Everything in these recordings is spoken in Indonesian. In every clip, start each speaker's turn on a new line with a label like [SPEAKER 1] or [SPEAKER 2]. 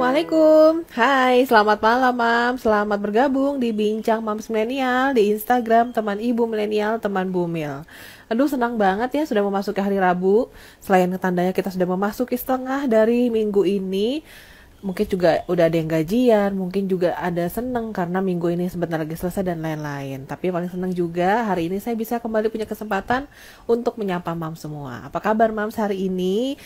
[SPEAKER 1] Assalamualaikum. Hai, selamat malam, Mam. Selamat bergabung di Bincang Mams Milenial di Instagram teman ibu milenial, teman Bumil. Aduh, senang banget ya sudah memasuki hari Rabu. Selain tandanya kita sudah memasuki setengah dari minggu ini, mungkin juga udah ada yang gajian, mungkin juga ada seneng karena minggu ini sebentar lagi selesai dan lain-lain. Tapi paling seneng juga hari ini saya bisa kembali punya kesempatan untuk menyapa Mam semua. Apa kabar Mam hari ini?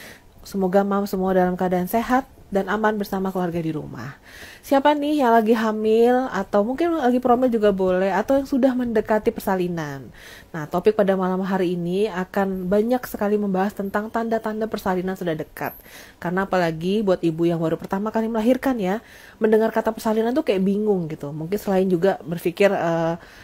[SPEAKER 1] Semoga Mam semua dalam keadaan sehat dan aman bersama keluarga di rumah. Siapa nih yang lagi hamil atau mungkin lagi promil juga boleh atau yang sudah mendekati persalinan. Nah, topik pada malam hari ini akan banyak sekali membahas tentang tanda-tanda persalinan sudah dekat. Karena apalagi buat ibu yang baru pertama kali melahirkan ya, mendengar kata persalinan tuh kayak bingung gitu. Mungkin selain juga berpikir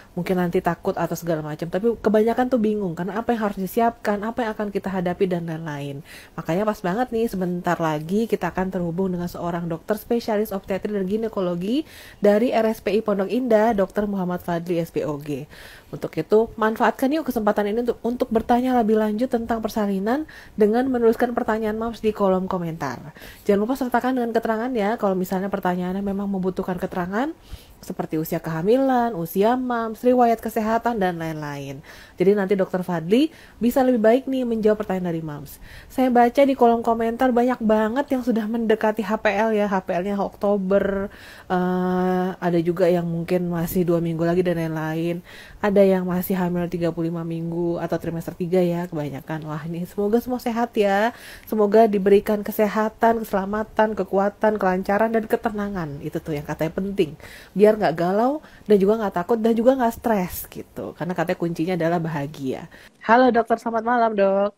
[SPEAKER 1] mungkin nanti takut atau segala macam, tapi kebanyakan tuh bingung karena apa yang harus disiapkan, apa yang akan kita hadapi dan lain-lain. Makanya pas banget nih sebentar lagi kita akan terhubung dengan seorang dokter spesialis obstetri dan ginekologi dari RSPI Pondok Indah, Dr. Muhammad Fadli SPOG. Untuk itu, manfaatkan yuk kesempatan ini untuk bertanya lebih lanjut tentang persalinan dengan menuliskan pertanyaan Mams di kolom komentar. Jangan lupa sertakan dengan keterangan ya, kalau misalnya pertanyaannya memang membutuhkan keterangan, seperti usia kehamilan, usia Mams, riwayat kesehatan, dan lain-lain. Jadi nanti Dokter Fadli bisa lebih baik nih menjawab pertanyaan dari Mams. Saya baca di kolom komentar banyak banget yang sudah mendekati HPL ya, HPL-nya Oktober, ada juga yang mungkin masih 2 minggu lagi dan lain-lain. Ada yang masih hamil 35 minggu atau trimester 3 ya kebanyakan. Wah ini semoga semua sehat ya. Semoga diberikan kesehatan, keselamatan, kekuatan, kelancaran, dan ketenangan. Itu tuh yang katanya penting. Biar nggak galau dan juga nggak takut dan juga nggak stres gitu. Karena katanya kuncinya adalah bahagia. Halo dokter, selamat malam dok.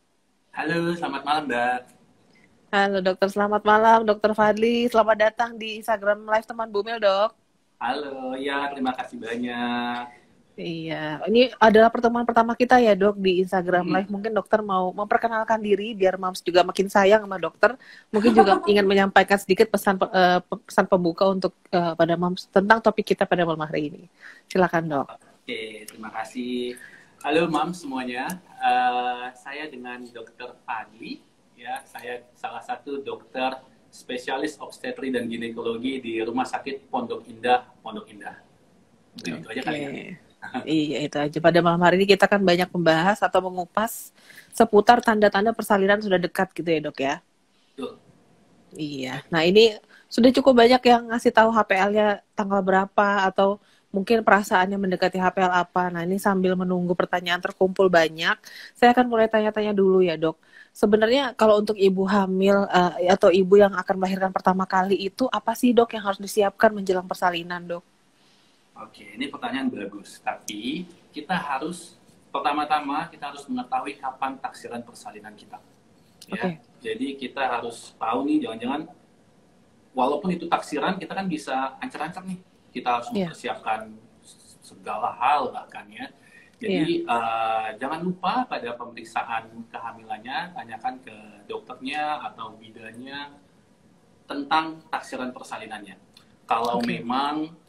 [SPEAKER 2] Halo, selamat malam, Mbak.
[SPEAKER 1] Halo dokter, selamat malam dokter Fadli. Selamat datang di Instagram Live Teman Bumil dok.
[SPEAKER 2] Halo, ya terima kasih banyak.
[SPEAKER 1] Iya, ini adalah pertemuan pertama kita ya dok di Instagram
[SPEAKER 2] Hmm.
[SPEAKER 1] Live. Mungkin dokter mau memperkenalkan diri biar Mams juga makin sayang sama dokter. Mungkin juga ingin menyampaikan sedikit pesan pembuka untuk pada Mams tentang topik kita pada malam hari ini. Silakan dok.
[SPEAKER 2] Oke, terima kasih. Halo, Mam semuanya. Saya dengan Dokter Fadli. Ya, saya salah satu dokter spesialis obstetri dan ginekologi di Rumah Sakit Pondok Indah, Pondok Indah. Mungkin itu aja
[SPEAKER 1] Oke.
[SPEAKER 2] kali ya.
[SPEAKER 1] Iya itu aja. Pada malam hari ini kita akan banyak membahas atau mengupas seputar tanda-tanda persalinan sudah dekat gitu ya dok ya.
[SPEAKER 2] Betul.
[SPEAKER 1] Iya. Nah ini sudah cukup banyak yang ngasih tahu HPL-nya tanggal berapa atau mungkin perasaannya mendekati HPL apa. Nah ini sambil menunggu pertanyaan terkumpul banyak, saya akan mulai tanya-tanya dulu ya dok. Sebenarnya kalau untuk ibu hamil atau ibu yang akan melahirkan pertama kali itu apa sih dok yang harus disiapkan menjelang persalinan dok?
[SPEAKER 2] Oke, ini pertanyaan bagus. Tapi kita harus, pertama-tama kita harus mengetahui kapan taksiran persalinan kita. Ya,
[SPEAKER 1] Oke.
[SPEAKER 2] jadi kita harus tahu nih, jangan-jangan walaupun itu taksiran, kita kan bisa ancur-ancur nih. Kita harus
[SPEAKER 1] Iya.
[SPEAKER 2] mempersiapkan segala hal bahkan ya.
[SPEAKER 1] Iya.
[SPEAKER 2] Jadi jangan lupa pada pemeriksaan kehamilannya, tanyakan ke dokternya atau bidannya tentang taksiran persalinannya. Kalau
[SPEAKER 1] Oke.
[SPEAKER 2] memang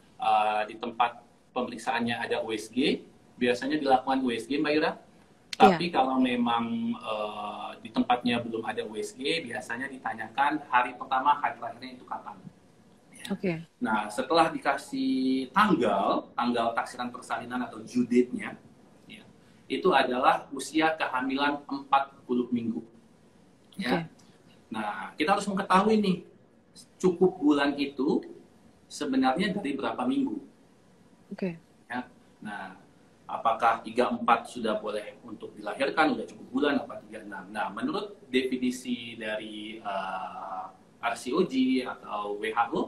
[SPEAKER 2] di tempat pemeriksaannya ada USG, biasanya dilakukan USG, Mbak Ira.
[SPEAKER 1] Iya.
[SPEAKER 2] Tapi kalau memang di tempatnya belum ada USG, biasanya ditanyakan hari pertama, hari terakhirnya itu kapan. Ya.
[SPEAKER 1] Oke.
[SPEAKER 2] Nah, setelah dikasih tanggal taksiran persalinan atau due date-nya, ya, itu adalah usia kehamilan 40 minggu.
[SPEAKER 1] Oke.
[SPEAKER 2] Ya. Nah, kita harus mengetahui nih, cukup bulan itu sebenarnya dari berapa minggu.
[SPEAKER 1] Oke.
[SPEAKER 2] Ya. Nah, apakah 34 sudah boleh untuk dilahirkan, sudah cukup bulan, apa 36? Nah, menurut definisi dari RCOG atau WHO,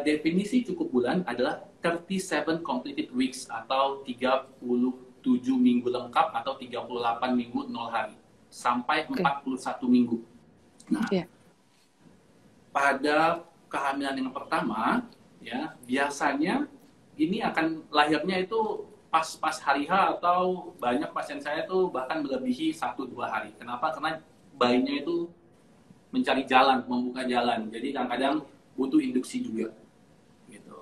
[SPEAKER 2] definisi cukup bulan adalah 37 completed weeks atau 37 minggu lengkap atau 38 minggu 0 hari sampai
[SPEAKER 1] Oke.
[SPEAKER 2] 41 minggu. Nah,
[SPEAKER 1] Iya.
[SPEAKER 2] pada kehamilan yang pertama, ya biasanya ini akan lahirnya itu pas hari H atau banyak pasien saya tuh bahkan melebihi 1-2 hari. Kenapa? Karena bayinya itu mencari jalan, membuka jalan. Jadi kadang-kadang butuh induksi juga. Gitu.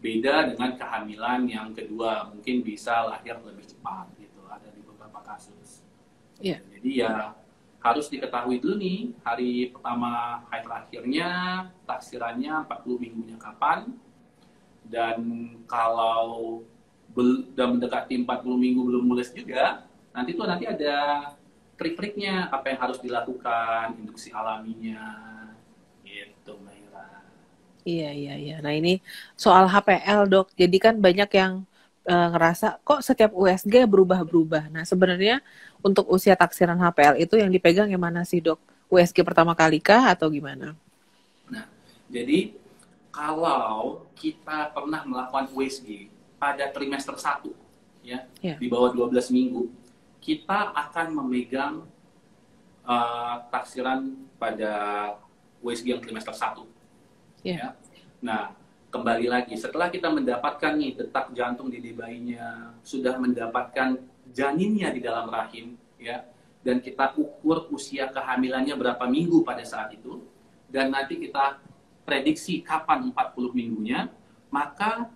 [SPEAKER 2] Beda dengan kehamilan yang kedua, mungkin bisa lahir lebih cepat gitu. Ada di beberapa kasus.
[SPEAKER 1] Iya.
[SPEAKER 2] Jadi ya harus diketahui dulu nih hari pertama haid terakhirnya, taksirannya 40 minggunya kapan, dan kalau udah mendekati 40 minggu belum mulus juga, nanti ada trik-triknya apa yang harus dilakukan, induksi alaminya, gitu Mbak Ira.
[SPEAKER 1] Iya, iya, iya. Nah, ini soal HPL, Dok. Jadi kan banyak yang ngerasa kok setiap USG berubah-berubah. Nah, sebenarnya untuk usia taksiran HPL itu yang dipegang yang mana sih, Dok? USG pertama kali kah atau gimana?
[SPEAKER 2] Nah, jadi kalau kita pernah melakukan USG pada trimester 1, ya,
[SPEAKER 1] Ya,
[SPEAKER 2] di bawah 12 minggu, kita akan memegang taksiran pada USG yang trimester 1.
[SPEAKER 1] ya,
[SPEAKER 2] Ya. Nah, kembali lagi, setelah kita mendapatkan nih detak jantung di bayinya, sudah mendapatkan janinnya di dalam rahim, ya, dan kita ukur usia kehamilannya berapa minggu pada saat itu, dan nanti kita prediksi kapan 40 minggunya, maka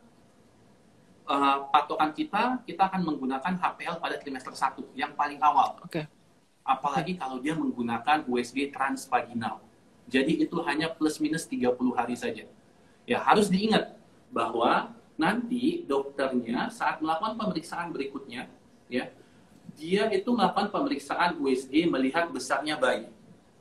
[SPEAKER 2] patokan kita akan menggunakan HPL pada trimester 1 yang paling awal.
[SPEAKER 1] oke.
[SPEAKER 2] Apalagi kalau dia menggunakan USG transvaginal. Jadi itu hanya plus minus 30 hari saja. Ya, harus diingat bahwa nanti dokternya saat melakukan pemeriksaan berikutnya, ya, dia itu melakukan pemeriksaan USG melihat besarnya bayi.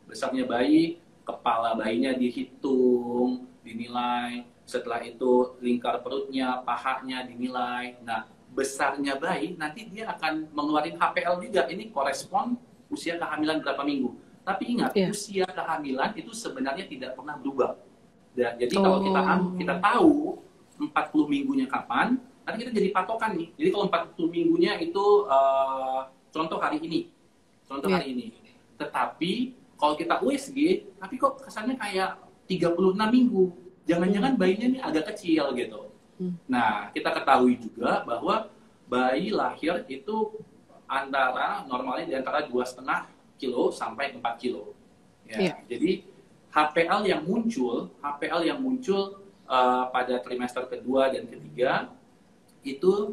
[SPEAKER 2] Besarnya bayi, kepala bayinya dihitung, dinilai, setelah itu lingkar perutnya, pahanya dinilai. Nah, besarnya bayi nanti dia akan mengeluarkan HPL juga. Ini korespon usia kehamilan berapa minggu. Tapi ingat,
[SPEAKER 1] Ya.
[SPEAKER 2] usia kehamilan itu sebenarnya tidak pernah berubah. Jadi kalau
[SPEAKER 1] Oh,
[SPEAKER 2] kita tahu 40 minggunya kapan, nanti kita jadi patokan nih. Jadi kalau 40 minggunya itu contoh hari ini. Contoh
[SPEAKER 1] ya.
[SPEAKER 2] hari ini. Tetapi kalau kita USG, tapi kok kesannya kayak 36 minggu. Jangan-jangan bayinya ini agak kecil gitu. Nah, kita ketahui juga bahwa bayi lahir itu normalnya di antara 2,5 kilo sampai 4 kilo. Ya,
[SPEAKER 1] Iya.
[SPEAKER 2] jadi HPL yang muncul pada trimester kedua dan ketiga itu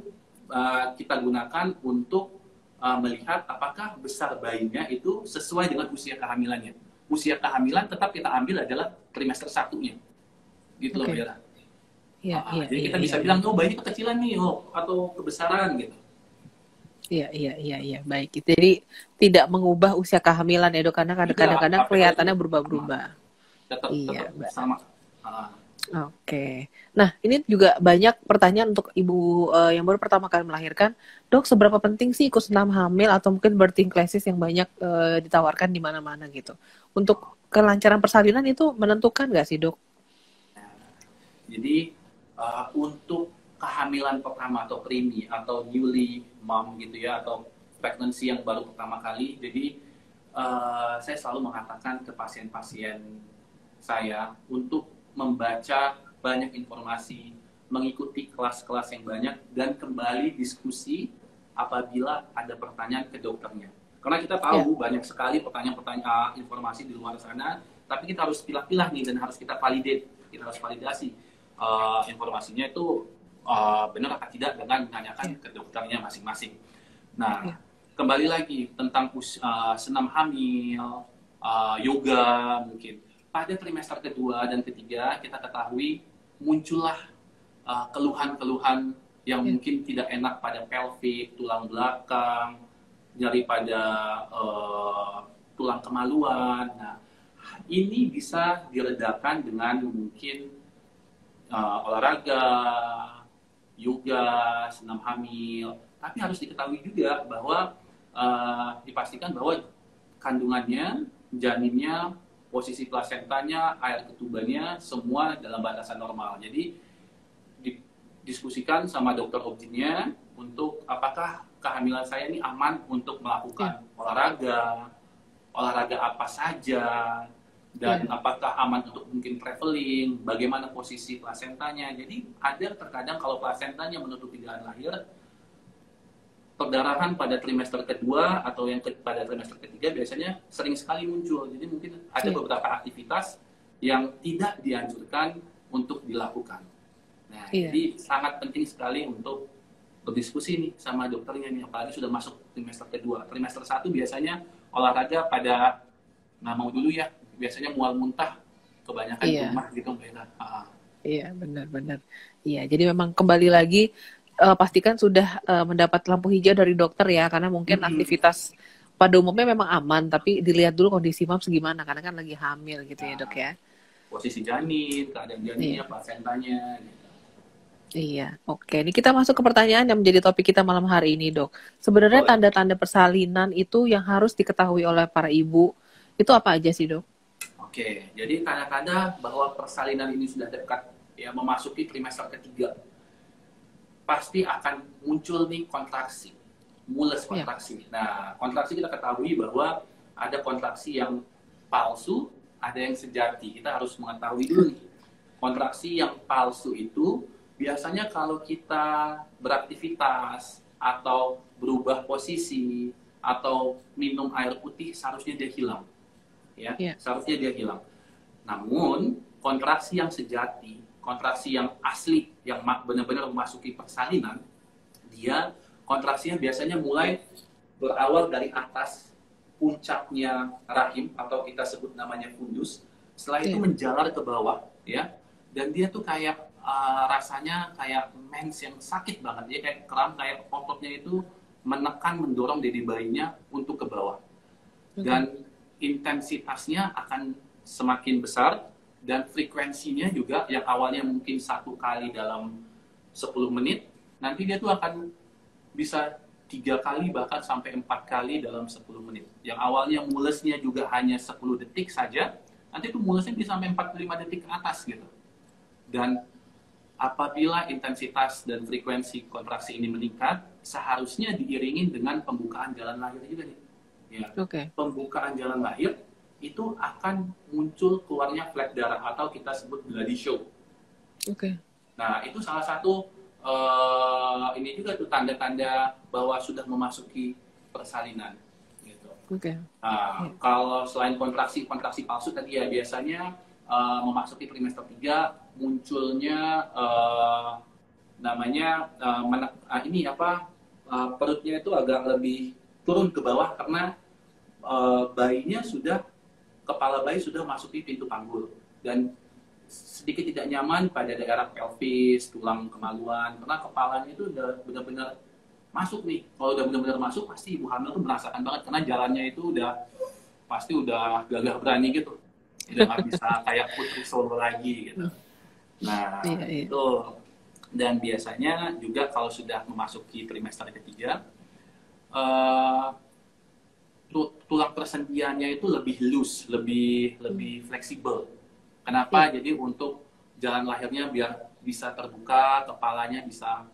[SPEAKER 2] kita gunakan untuk melihat apakah besar bayinya itu sesuai dengan usia kehamilannya. Usia kehamilan tetap kita ambil adalah trimester 1-nya. Gitu loh,
[SPEAKER 1] Oke.
[SPEAKER 2] Bella.
[SPEAKER 1] Iya, iya,
[SPEAKER 2] Jadi
[SPEAKER 1] iya,
[SPEAKER 2] kita bisa
[SPEAKER 1] iya.
[SPEAKER 2] bilang, oh bayi kekecilan nih, atau kebesaran gitu.
[SPEAKER 1] Iya, iya, iya, iya, baik. Jadi tidak mengubah usia kehamilan ya, Dok, karena
[SPEAKER 2] Tidak,
[SPEAKER 1] kadang-kadang
[SPEAKER 2] HPL itu
[SPEAKER 1] kelihatannya
[SPEAKER 2] sama.
[SPEAKER 1] berubah-berubah.
[SPEAKER 2] Tetap
[SPEAKER 1] Iya, Mbak.
[SPEAKER 2] sama.
[SPEAKER 1] Oke. Nah, ini juga banyak pertanyaan untuk ibu yang baru pertama kali melahirkan. Dok, seberapa penting sih ikut senam hamil atau mungkin birthing classes yang banyak ditawarkan di mana-mana gitu? Untuk kelancaran persalinan itu menentukan nggak sih, Dok?
[SPEAKER 2] Jadi untuk kehamilan pertama atau preemie atau newly mom gitu ya, atau pregnancy yang baru pertama kali, jadi saya selalu mengatakan ke pasien-pasien saya untuk membaca banyak informasi, mengikuti kelas-kelas yang banyak, dan kembali diskusi apabila ada pertanyaan ke dokternya. Karena kita tahu banyak sekali pertanyaan-pertanyaan informasi di luar sana, tapi kita harus pilah-pilah nih dan harus kita validasi informasinya itu benar atau tidak dengan menanyakan ke dokternya masing-masing. Nah, kembali lagi tentang senam hamil, yoga mungkin. Pada trimester kedua dan ketiga kita ketahui muncullah keluhan-keluhan yang mungkin tidak enak pada pelvic, tulang belakang, nyeri pada tulang kemaluan. Nah, ini bisa diredakan dengan mungkin olahraga, yoga, senam hamil. Tapi harus diketahui juga bahwa dipastikan bahwa kandungannya, janinnya, posisi plasentanya, air ketubannya, semua dalam batasan normal. Jadi didiskusikan sama dokter obstetrisnya untuk apakah kehamilan saya ini aman untuk melakukan olahraga apa saja, dan apakah aman untuk mungkin traveling, bagaimana posisi plasentanya. Jadi ada terkadang kalau plasentanya menutupi jalan lahir, perdarahan pada trimester kedua atau yang pada trimester ketiga biasanya sering sekali muncul. Jadi mungkin ada beberapa aktivitas yang tidak dianjurkan untuk dilakukan. Nah, jadi sangat penting sekali untuk berdiskusi nih sama dokternya nih, apalagi sudah masuk trimester kedua. Trimester 1 biasanya olahraga pada nggak mau dulu ya, biasanya mual muntah, kebanyakan di
[SPEAKER 1] Iya,
[SPEAKER 2] rumah gitu Mbak Ira.
[SPEAKER 1] iya benar-benar. Iya, jadi memang kembali lagi pastikan sudah mendapat lampu hijau dari dokter ya, karena mungkin
[SPEAKER 2] Mm-mm.
[SPEAKER 1] aktivitas pada umumnya memang aman, tapi dilihat dulu kondisi Mams gimana, karena kan lagi hamil gitu ya dok
[SPEAKER 2] Nah,
[SPEAKER 1] ya.
[SPEAKER 2] posisi janin, keadaan janinnya,
[SPEAKER 1] Iya.
[SPEAKER 2] plasentanya gitu.
[SPEAKER 1] Iya, oke. Ini kita masuk ke pertanyaan yang menjadi topik kita malam hari ini, Dok. Sebenarnya
[SPEAKER 2] Boleh.
[SPEAKER 1] tanda-tanda persalinan itu yang harus diketahui oleh para ibu, itu apa aja sih, Dok?
[SPEAKER 2] Oke, jadi tanda-tanda bahwa persalinan ini sudah dekat ya memasuki trimester ketiga, pasti akan muncul nih kontraksi, mules
[SPEAKER 1] Ya,
[SPEAKER 2] kontraksi. Nah, kontraksi kita ketahui bahwa ada kontraksi yang palsu, ada yang sejati. Kita harus mengetahui dulu nih. Kontraksi yang palsu itu biasanya kalau kita beraktivitas atau berubah posisi atau minum air putih seharusnya dia hilang, ya
[SPEAKER 1] ya,
[SPEAKER 2] seharusnya dia hilang. Namun kontraksi yang sejati, kontraksi yang asli, yang benar-benar memasuki persalinan, dia kontraksinya biasanya mulai berawal dari atas puncaknya rahim atau kita sebut namanya fundus. Setelah itu
[SPEAKER 1] ya.
[SPEAKER 2] menjalar ke bawah, ya. Dan dia tuh kayak rasanya kayak mens yang sakit banget. Dia kayak kram, kayak ototnya itu menekan, mendorong diri bayinya untuk ke bawah.
[SPEAKER 1] Oke,
[SPEAKER 2] Dan intensitasnya akan semakin besar dan frekuensinya juga yang awalnya mungkin 1 kali dalam 10 menit, nanti dia tuh akan bisa 3 kali bahkan sampai 4 kali dalam 10 menit. Yang awalnya mulesnya juga hanya 10 detik saja, nanti tuh mulesnya bisa sampai 45 detik ke atas gitu. Dan apabila intensitas dan frekuensi kontraksi ini meningkat, seharusnya diiringi dengan pembukaan jalan lahir juga nih. Ya,
[SPEAKER 1] oke,
[SPEAKER 2] pembukaan jalan lahir itu akan muncul keluarnya flek darah atau kita sebut bloody show.
[SPEAKER 1] oke,
[SPEAKER 2] Nah, itu salah satu ini juga tuh tanda-tanda bahwa sudah memasuki persalinan. Gitu.
[SPEAKER 1] oke.
[SPEAKER 2] Nah,
[SPEAKER 1] Ya,
[SPEAKER 2] kalau selain kontraksi-kontraksi palsu tadi ya biasanya memasuki trimester 3 munculnya namanya ini apa perutnya itu agak lebih turun ke bawah karena bayinya sudah kepala bayi sudah masuki pintu panggul dan sedikit tidak nyaman pada daerah pelvis, tulang kemaluan karena kepalanya itu udah benar-benar masuk nih. Kalau udah benar-benar masuk pasti ibu hamil tuh merasakan banget karena jalannya itu udah pasti udah gagah berani gitu. Udah nggak bisa kayak putri Solo lagi gitu. Nah,
[SPEAKER 1] iya, iya.
[SPEAKER 2] itu dan biasanya juga kalau sudah memasuki trimester ketiga eh, tulang persendiannya itu lebih loose, lebih
[SPEAKER 1] Hmm,
[SPEAKER 2] lebih fleksibel. Kenapa?
[SPEAKER 1] iya,
[SPEAKER 2] Jadi untuk jalan lahirnya biar bisa terbuka, kepalanya bisa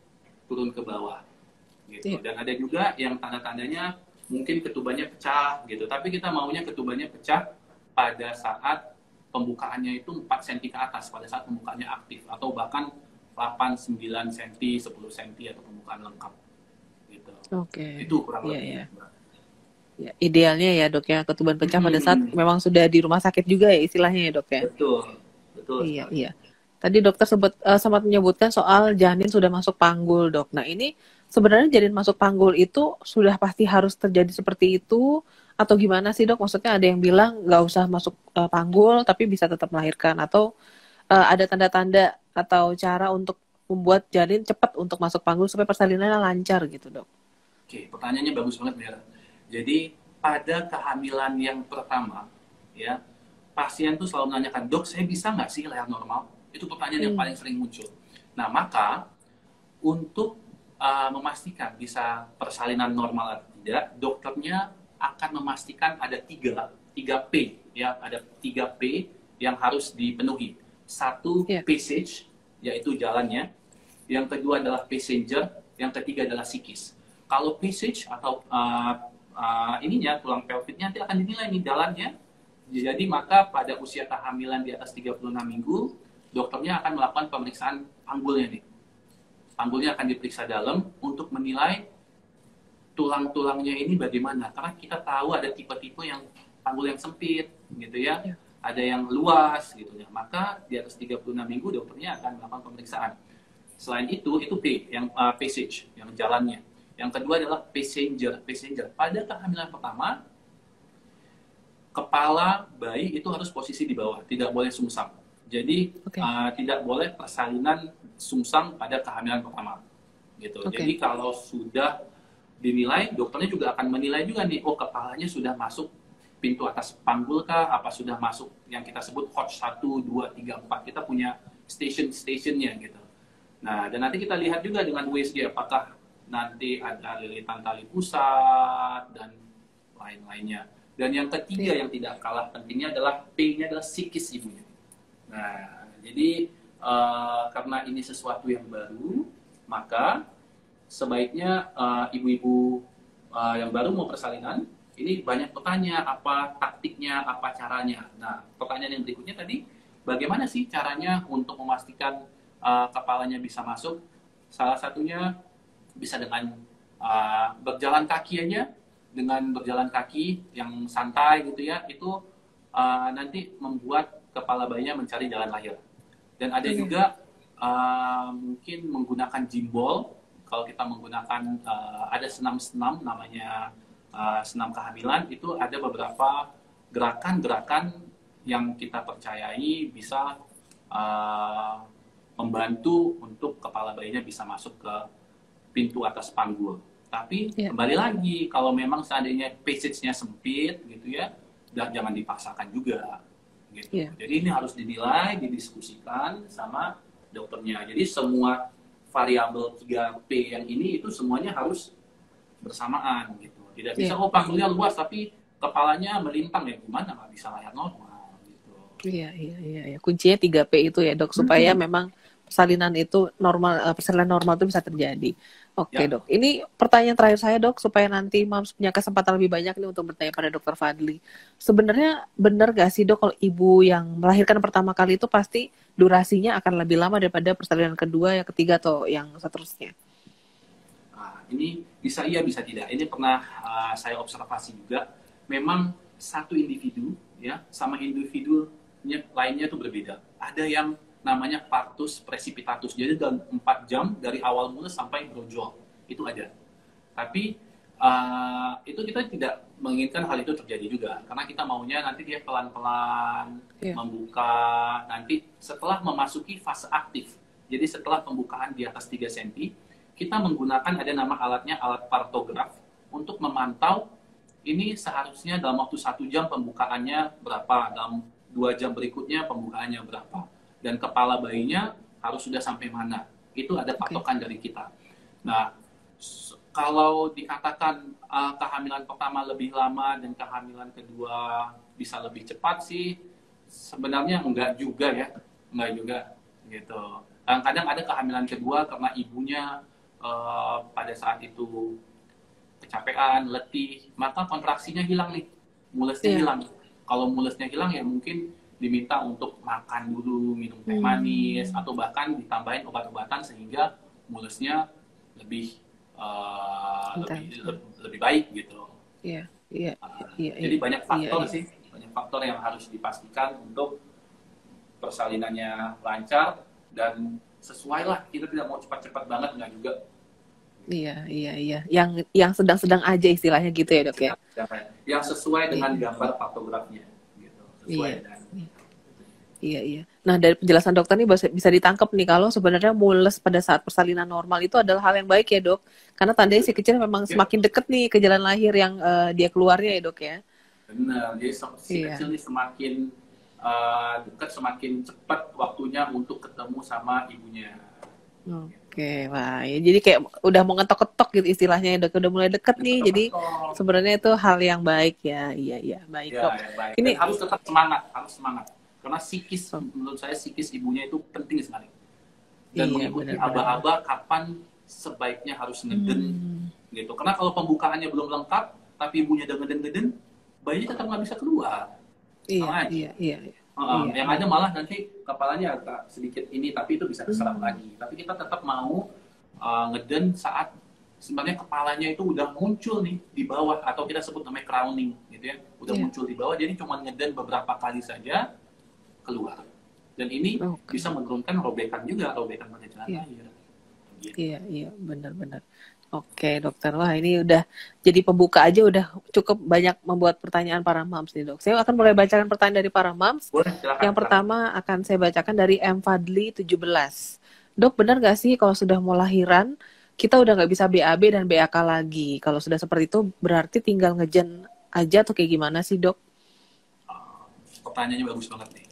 [SPEAKER 2] turun ke bawah, gitu.
[SPEAKER 1] iya.
[SPEAKER 2] Dan ada juga yang tanda-tandanya mungkin ketubannya pecah, gitu. Tapi kita maunya ketubannya pecah pada saat pembukaannya itu 4 cm ke atas, pada saat pembukaannya aktif, atau bahkan 8, 9 cm, 10 cm atau pembukaan lengkap, gitu.
[SPEAKER 1] Oke,
[SPEAKER 2] Itu kurang
[SPEAKER 1] iya,
[SPEAKER 2] lebih.
[SPEAKER 1] iya. Ya, idealnya ya dok ya ketuban pecah pada saat
[SPEAKER 2] Hmm.
[SPEAKER 1] memang sudah di rumah sakit juga ya istilahnya ya dok ya.
[SPEAKER 2] Betul, betul
[SPEAKER 1] Iya,
[SPEAKER 2] sekali.
[SPEAKER 1] iya. Tadi dokter sempat menyebutkan soal janin sudah masuk panggul, dok. Nah, ini sebenarnya janin masuk panggul itu sudah pasti harus terjadi seperti itu atau gimana sih, dok? Maksudnya ada yang bilang nggak usah masuk panggul tapi bisa tetap melahirkan atau ada tanda-tanda atau cara untuk membuat janin cepat untuk masuk panggul supaya persalinannya lancar gitu, dok.
[SPEAKER 2] Oke, pertanyaannya bagus banget, Mira. Jadi, pada kehamilan yang pertama, ya, pasien tuh selalu menanyakan, dok, saya bisa nggak sih lahir normal? Itu pertanyaan yang
[SPEAKER 1] Hmm,
[SPEAKER 2] paling sering muncul. Nah, maka untuk memastikan bisa persalinan normal atau tidak, dokternya akan memastikan ada tiga P, ya, ada 3 P yang harus dipenuhi. Satu,
[SPEAKER 1] ya,
[SPEAKER 2] passage, yaitu jalannya. Yang kedua adalah passenger, yang ketiga adalah psikis. Kalau passage atau ininya tulang pelviknya nanti akan dinilai nih jalannya. Jadi maka pada usia kehamilan di atas 36 minggu, dokternya akan melakukan pemeriksaan panggulnya nih. Panggulnya akan diperiksa dalam untuk menilai tulang-tulangnya ini bagaimana. Karena kita tahu ada tipe-tipe yang panggul yang sempit gitu ya.
[SPEAKER 1] ya.
[SPEAKER 2] Ada yang luas gitu ya. Maka di atas 36 minggu dokternya akan melakukan pemeriksaan. Selain itu P yang passage, yang jalannya. Yang kedua adalah passenger. Passenger. Pada kehamilan pertama, kepala bayi itu harus posisi di bawah, tidak boleh sungsang. Jadi
[SPEAKER 1] Oke.
[SPEAKER 2] tidak boleh persalinan sungsang pada kehamilan pertama. Gitu.
[SPEAKER 1] Oke.
[SPEAKER 2] Jadi kalau sudah dinilai, dokternya juga akan menilai juga nih, oh kepalanya sudah masuk pintu atas panggul kah, apa sudah masuk yang kita sebut Hodge 1, 2, 3, 4. Kita punya station-stationnya gitu. Nah, dan nanti kita lihat juga dengan USG apakah nanti ada lilitan tali pusat dan lain-lainnya. Dan yang ketiga yang tidak kalah pentingnya adalah P-nya adalah psikis ibunya. Nah, jadi karena ini sesuatu yang baru, maka sebaiknya ibu-ibu yang baru mau persalinan, ini banyak bertanya apa taktiknya, apa caranya. Nah, pertanyaan yang berikutnya tadi, bagaimana sih caranya untuk memastikan kepalanya bisa masuk? Salah satunya bisa dengan berjalan kaki aja, dengan berjalan kaki yang santai gitu ya, itu nanti membuat kepala bayinya mencari jalan lahir. Dan ada juga mungkin menggunakan gimbal. Kalau kita menggunakan ada senam-senam namanya senam kehamilan, itu ada beberapa gerakan-gerakan yang kita percayai bisa membantu untuk kepala bayinya bisa masuk ke pintu atas panggul. Tapi kembali lagi, kalau memang seandainya passage-nya sempit gitu ya, jangan dipaksakan juga. Gitu. Jadi ini harus dinilai, didiskusikan sama dokternya. Jadi semua variabel 3P yang ini itu semuanya harus bersamaan gitu. Tidak bisa panggulnya luas tapi kepalanya melintang, ya gimana, nggak bisa lahir normal gitu.
[SPEAKER 1] Iya. Kuncinya 3P itu ya dok, supaya memang persalinan itu normal, persalinan normal itu bisa terjadi. Oke dok, ini pertanyaan terakhir saya dok, supaya nanti Mams punya kesempatan lebih banyak nih untuk bertanya pada dokter Fadli. Sebenarnya benar gak sih dok, kalau ibu yang melahirkan pertama kali itu pasti durasinya akan lebih lama daripada persalinan kedua, yang ketiga atau yang seterusnya?
[SPEAKER 2] Nah, ini bisa iya bisa tidak. Ini pernah saya observasi juga. Memang satu individu ya sama individu lainnya itu berbeda. Ada yang namanya partus precipitatus. Jadi dalam 4 jam dari awal mulus sampai brojol. Itu ada. Tapi itu kita tidak menginginkan hal itu terjadi juga. Karena kita maunya nanti dia pelan-pelan membuka. Nanti setelah memasuki fase aktif. Jadi setelah pembukaan di atas 3 cm, kita menggunakan ada nama alatnya, alat partograf, untuk memantau ini seharusnya dalam waktu 1 jam pembukaannya berapa, dalam 2 jam berikutnya pembukaannya berapa. Dan kepala bayinya harus sudah sampai mana. Itu ada patokan dari kita. Nah, kalau dikatakan kehamilan pertama lebih lama dan kehamilan kedua bisa lebih cepat sih, sebenarnya enggak juga ya. Enggak juga gitu. Kadang-kadang ada kehamilan kedua karena ibunya pada saat itu kecapean, letih, maka kontraksinya hilang nih. Mulusnya hilang. Kalau mulusnya hilang ya mungkin diminta untuk makan dulu, minum teh manis, atau bahkan ditambahin obat-obatan sehingga mulusnya lebih lebih baik gitu. Jadi banyak faktor sih, banyak faktor yang harus dipastikan untuk persalinannya lancar dan sesuai lah. Kita tidak mau cepat-cepat banget, nggak juga.
[SPEAKER 1] Iya. Yang sedang-sedang aja istilahnya gitu ya dok ya.
[SPEAKER 2] Yang sesuai dengan gambar fotografnya. Gitu. Sesuai dengan.
[SPEAKER 1] Iya. Nah, dari penjelasan dokter nih bisa ditangkap nih kalau sebenarnya mules pada saat persalinan normal itu adalah hal yang baik ya dok. Karena tandanya si kecil memang semakin deket nih ke jalan lahir yang dia keluarnya ya dok ya.
[SPEAKER 2] Benar, jadi si kecil nih semakin dekat, semakin cepat waktunya untuk ketemu sama ibunya.
[SPEAKER 1] Oke, wah ya, jadi kayak udah mau ngetok-ketok gitu istilahnya ya dok, udah mulai deket nih, jadi sebenarnya itu hal yang baik ya. Iya baik dok.
[SPEAKER 2] Baik. Ini harus tetap semangat, karena psikis, menurut saya psikis ibunya itu penting sekali. Dan mengikuti aba-aba kapan sebaiknya harus ngeden gitu. Karena kalau pembukaannya belum lengkap, tapi ibunya udah ngeden-ngeden, bayinya tetap nggak bisa keluar.
[SPEAKER 1] Iya.
[SPEAKER 2] Yang ada malah nanti kepalanya agak sedikit ini, tapi itu bisa keserap lagi. Tapi kita tetap mau ngeden saat sebenarnya kepalanya itu udah muncul nih di bawah, atau kita sebut namanya crowning gitu ya, udah muncul di bawah. Jadi cuma ngeden beberapa kali saja keluar. Dan ini bisa menurunkan robekan juga, robekan pada jalan lahir.
[SPEAKER 1] Iya, benar-benar. Oke, dokter. Wah, ini udah jadi pembuka aja udah cukup banyak membuat pertanyaan para moms nih, dok. Saya akan mulai bacakan pertanyaan dari para moms.
[SPEAKER 2] Boleh, silakan,
[SPEAKER 1] Yang
[SPEAKER 2] silakan.
[SPEAKER 1] pertama akan saya bacakan dari M. Fadli 17. Dok, benar nggak sih kalau sudah mau lahiran, kita udah nggak bisa BAB dan BAK lagi? Kalau sudah seperti itu, berarti tinggal ngejen aja atau kayak gimana sih, dok?
[SPEAKER 2] Uh, Pertanyaannya bagus banget nih.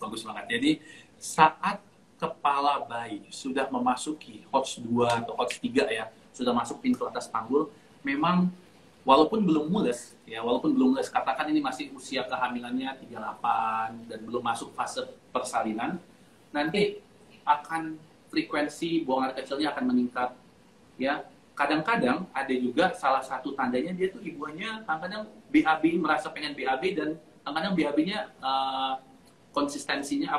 [SPEAKER 2] Bagus banget. Jadi saat kepala bayi sudah memasuki HOTS 2 atau HOTS 3 ya, sudah masuk pintu atas panggul, memang walaupun belum mules, ya walaupun belum mules, katakan ini masih usia kehamilannya 38 dan belum masuk fase persalinan, nanti akan frekuensi buang air kecilnya akan meningkat, ya. Kadang-kadang ada juga salah satu tandanya dia tuh ibunya kadang-kadang BAB, merasa pengen BAB dan kadang-kadang BAB-nya konsistensinya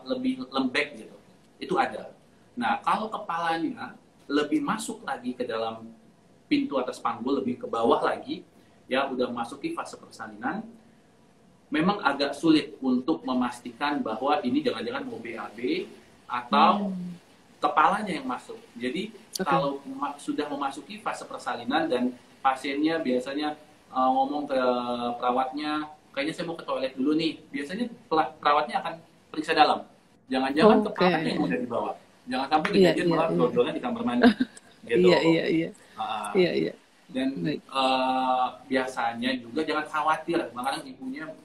[SPEAKER 2] lebih lembek gitu. Itu ada. Nah, kalau kepalanya lebih masuk lagi ke dalam pintu atas panggul, lebih ke bawah lagi, ya udah masuki fase persalinan, memang agak sulit untuk memastikan bahwa ini jangan-jangan mau BAB atau kepalanya yang masuk. Jadi kalau sudah memasuki fase persalinan dan pasiennya biasanya ngomong ke perawatnya, kayaknya saya mau ke toilet dulu nih. Biasanya perawatnya akan periksa dalam. Jangan-jangan kepalanya yang udah dibawa. Jangan sampai kejadian malah dodolnya di kamar mandi. Gitu.
[SPEAKER 1] Iya.
[SPEAKER 2] Dan biasanya juga jangan khawatir. Makanya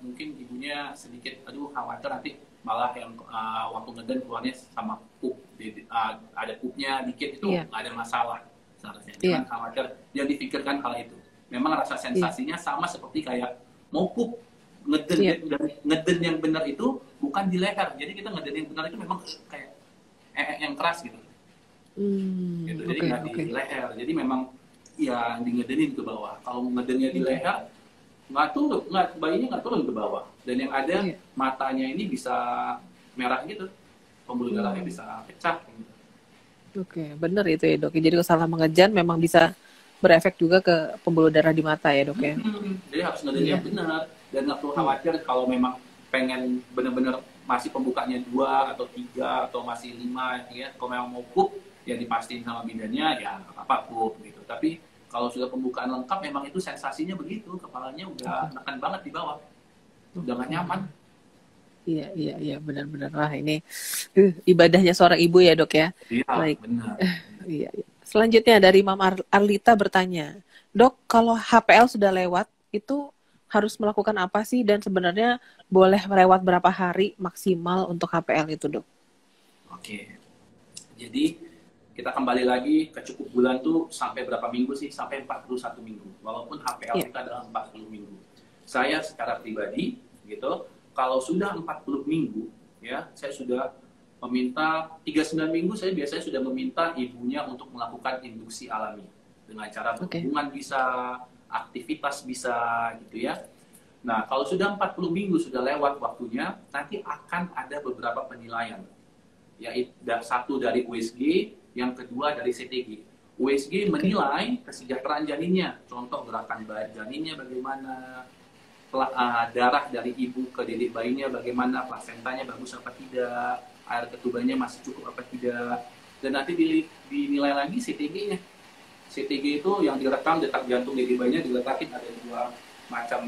[SPEAKER 2] mungkin ibunya sedikit, aduh khawatir nanti malah yang waktu ngeden keluarnya sama pup, ada pupnya dikit, itu nggak ada masalah seharusnya. Jangan khawatir, jangan dipikirkan hal itu. Memang rasa sensasinya sama seperti kayak mau pup. Ngeden yang benar itu bukan di leher. Jadi kita ngeden yang benar itu memang kayak yang keras gitu. Gitu. Jadi nggak di leher. Jadi memang ya ngedenin ke bawah. Kalau ngedennya di leher bayinya nggak turun ke bawah. Dan yang ada matanya ini bisa merah gitu, pembuluh darahnya bisa pecah. Gitu.
[SPEAKER 1] Oke, benar itu ya dok. Jadi kalau salah mengejan memang bisa berefek juga ke pembuluh darah di mata ya dok ya.
[SPEAKER 2] Jadi harus ngedennya benar dan nggak perlu khawatir kalau memang pengen benar-benar masih pembukanya 2 atau 3 atau masih 5 ya. Kalau memang mau pup ya dipastiin sama bidannya ya apa pup gitu. Tapi kalau sudah pembukaan lengkap memang itu sensasinya begitu, kepalanya udah neken banget di bawah, udah nggak nyaman.
[SPEAKER 1] Iya benar-benar lah ini ibadahnya seorang ibu ya dok ya.
[SPEAKER 2] Iya,
[SPEAKER 1] baik.
[SPEAKER 2] Benar.
[SPEAKER 1] Iya. Selanjutnya dari Mama Arlita bertanya, dok kalau HPL sudah lewat itu harus melakukan apa sih dan sebenarnya boleh melewat berapa hari maksimal untuk HPL itu dok?
[SPEAKER 2] Oke, jadi kita kembali lagi ke cukup bulan tuh sampai berapa minggu sih? Sampai 41 minggu. Walaupun HPL kita adalah 40 minggu. Saya secara pribadi gitu, kalau sudah 40 minggu ya, saya sudah meminta 39 minggu saya biasanya sudah meminta ibunya untuk melakukan induksi alami dengan cara berhubungan bisa, aktivitas bisa gitu ya. Nah, kalau sudah 40 minggu sudah lewat waktunya, nanti akan ada beberapa penilaian. Yaitu satu dari USG, yang kedua dari CTG. USG menilai kesejahteraan janinnya, contoh gerakan janinnya bagaimana, darah dari ibu ke dedek bayinya bagaimana, plasentanya bagus apa tidak, air ketubannya masih cukup apa tidak, dan nanti dinilai lagi CTG-nya. CTG itu yang direkam detak jantung dedek bayinya, diletakin ada 2 macam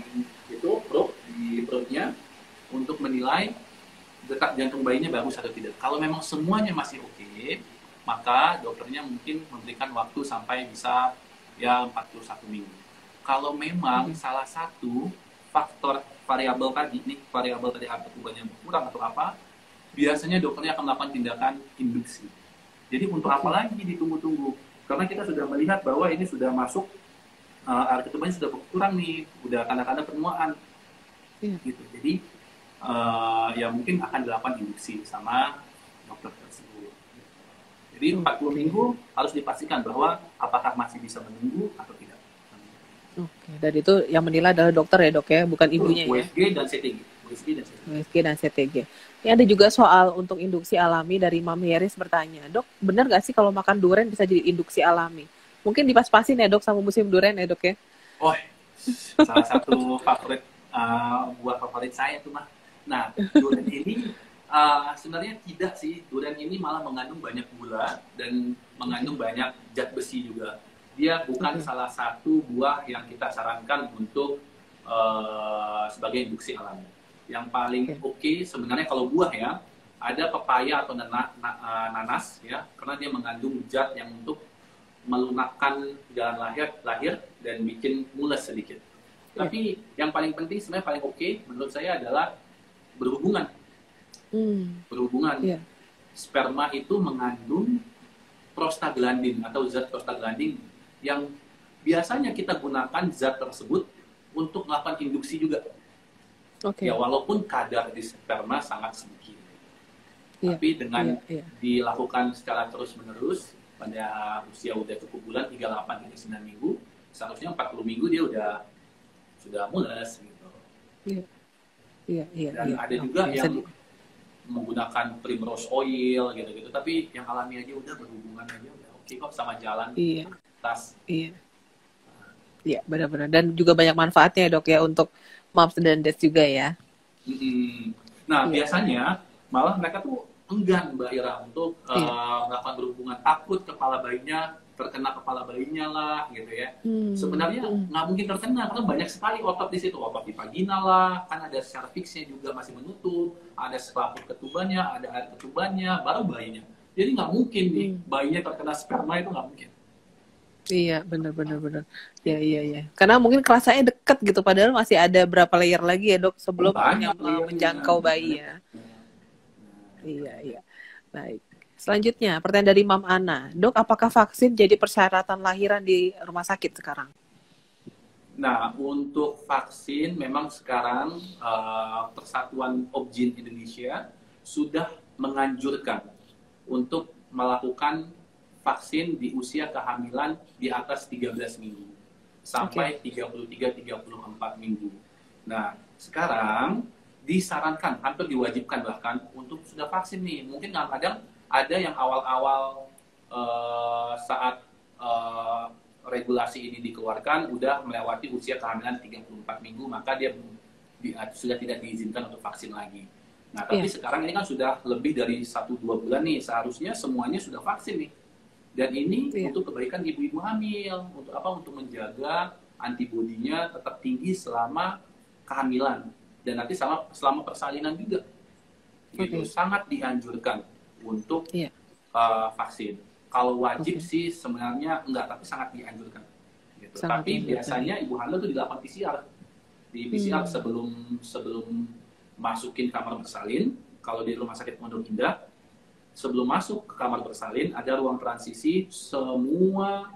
[SPEAKER 2] itu probe di perutnya untuk menilai detak jantung bayinya bagus atau tidak. Kalau memang semuanya masih oke, maka dokternya mungkin memberikan waktu sampai bisa ya 41 minggu. Kalau memang salah satu faktor variabel tadi air ketubannya berkurang atau apa, biasanya dokternya akan melakukan tindakan induksi. Jadi untuk apa lagi ditunggu-tunggu? Karena kita sudah melihat bahwa ini sudah masuk, air ketubannya sudah berkurang nih, udah tanda-tanda penuaan. Gitu. Jadi ya mungkin akan dilakukan induksi sama dokter tersebut. Jadi 40 minggu harus dipastikan bahwa apakah masih bisa menunggu atau tidak.
[SPEAKER 1] Oke, dan itu yang menilai adalah dokter ya dok ya, bukan ibunya
[SPEAKER 2] USG
[SPEAKER 1] ya?
[SPEAKER 2] dan CTG.
[SPEAKER 1] USG dan CTG. Ini ada juga soal untuk induksi alami dari Mami Yeris bertanya, dok benar nggak sih kalau makan durian bisa jadi induksi alami? Mungkin dipas-pasin ya dok sama musim durian ya dok ya?
[SPEAKER 2] Oh, salah satu favorit, buah favorit saya tuh mah. Nah, durian ini Sebenarnya tidak sih, durian ini malah mengandung banyak gula dan mengandung banyak zat besi juga. Dia bukan
[SPEAKER 1] Oke.
[SPEAKER 2] salah satu buah yang kita sarankan untuk sebagai induksi alami. Yang paling
[SPEAKER 1] Oke.
[SPEAKER 2] oke sebenarnya kalau buah ya, ada pepaya atau nanas ya, karena dia mengandung zat yang untuk melunakkan jalan lahir dan bikin mules sedikit.
[SPEAKER 1] Iya.
[SPEAKER 2] Tapi yang paling penting sebenarnya paling oke menurut saya adalah berhubungan.
[SPEAKER 1] Hmm.
[SPEAKER 2] Berhubungan
[SPEAKER 1] Iya.
[SPEAKER 2] sperma itu mengandung prostaglandin atau zat prostaglandin yang biasanya kita gunakan zat tersebut untuk melakukan induksi juga. Ya
[SPEAKER 1] Oke.
[SPEAKER 2] walaupun kadar di sperma sangat sedikit.
[SPEAKER 1] Iya.
[SPEAKER 2] Tapi dengan
[SPEAKER 1] Iya. Iya.
[SPEAKER 2] dilakukan secara terus-menerus pada usia udah cukup bulan 38 hingga 9 minggu, seharusnya 40 minggu dia sudah mules gitu.
[SPEAKER 1] Iya. Iya. Iya.
[SPEAKER 2] Dan
[SPEAKER 1] Iya.
[SPEAKER 2] ada
[SPEAKER 1] Oke.
[SPEAKER 2] juga
[SPEAKER 1] Bisa
[SPEAKER 2] yang menggunakan primrose oil gitu-gitu, tapi yang alami aja udah berhubungan aja udah oke kok sama jalan
[SPEAKER 1] Iya.
[SPEAKER 2] tas.
[SPEAKER 1] Iya. Iya. Benar-benar. Dan juga banyak manfaatnya ya, Dok, ya, untuk moms dan dads juga ya.
[SPEAKER 2] Nah
[SPEAKER 1] Iya.
[SPEAKER 2] biasanya malah mereka tuh enggan Mbak Ira untuk
[SPEAKER 1] Iya.
[SPEAKER 2] melakukan berhubungan, takut kepala bayinya terkena kepala bayinya lah gitu ya. Sebenarnya nggak mungkin terkena karena banyak sekali otot di situ, otot di vagina lah, kan ada cervixnya juga masih menutup, ada selaput ketubannya, ada air ketubannya, baru bayinya. Jadi nggak mungkin nih bayinya terkena sperma, itu nggak mungkin.
[SPEAKER 1] Iya, benar. Ya, iya. Karena mungkin kerasanya deket gitu, padahal masih ada berapa layer lagi ya, Dok, sebelum
[SPEAKER 2] Banyak layernya.
[SPEAKER 1] menjangkau bayi ya. Iya. Baik. Selanjutnya, pertanyaan dari Mam Ana. Dok, apakah vaksin jadi persyaratan lahiran di rumah sakit sekarang?
[SPEAKER 2] Nah, untuk vaksin memang sekarang Persatuan Objin Indonesia sudah menganjurkan untuk melakukan vaksin di usia kehamilan di atas 13 minggu sampai 33-34 minggu. Nah, sekarang disarankan, hampir diwajibkan bahkan untuk sudah vaksin nih. Mungkin kadang ada yang awal-awal saat regulasi ini dikeluarkan udah melewati usia kehamilan 34 minggu, maka dia sudah tidak diizinkan untuk vaksin lagi. Nah, tapi sekarang ini kan sudah lebih dari 1-2 bulan nih, seharusnya semuanya sudah vaksin nih. Dan ini untuk kebaikan ibu-ibu hamil, untuk apa? Untuk menjaga antibodinya tetap tinggi selama kehamilan dan nanti selama persalinan juga. Gitu, sangat dianjurkan untuk vaksin. Kalau wajib sih sebenarnya enggak, tapi sangat dianjurkan. Gitu. Tapi biasanya ibu hamil tuh dilakukan PCR. Di PCR sebelum masukin kamar bersalin, kalau di rumah sakit Pondok Indah, sebelum masuk ke kamar bersalin ada ruang transisi, semua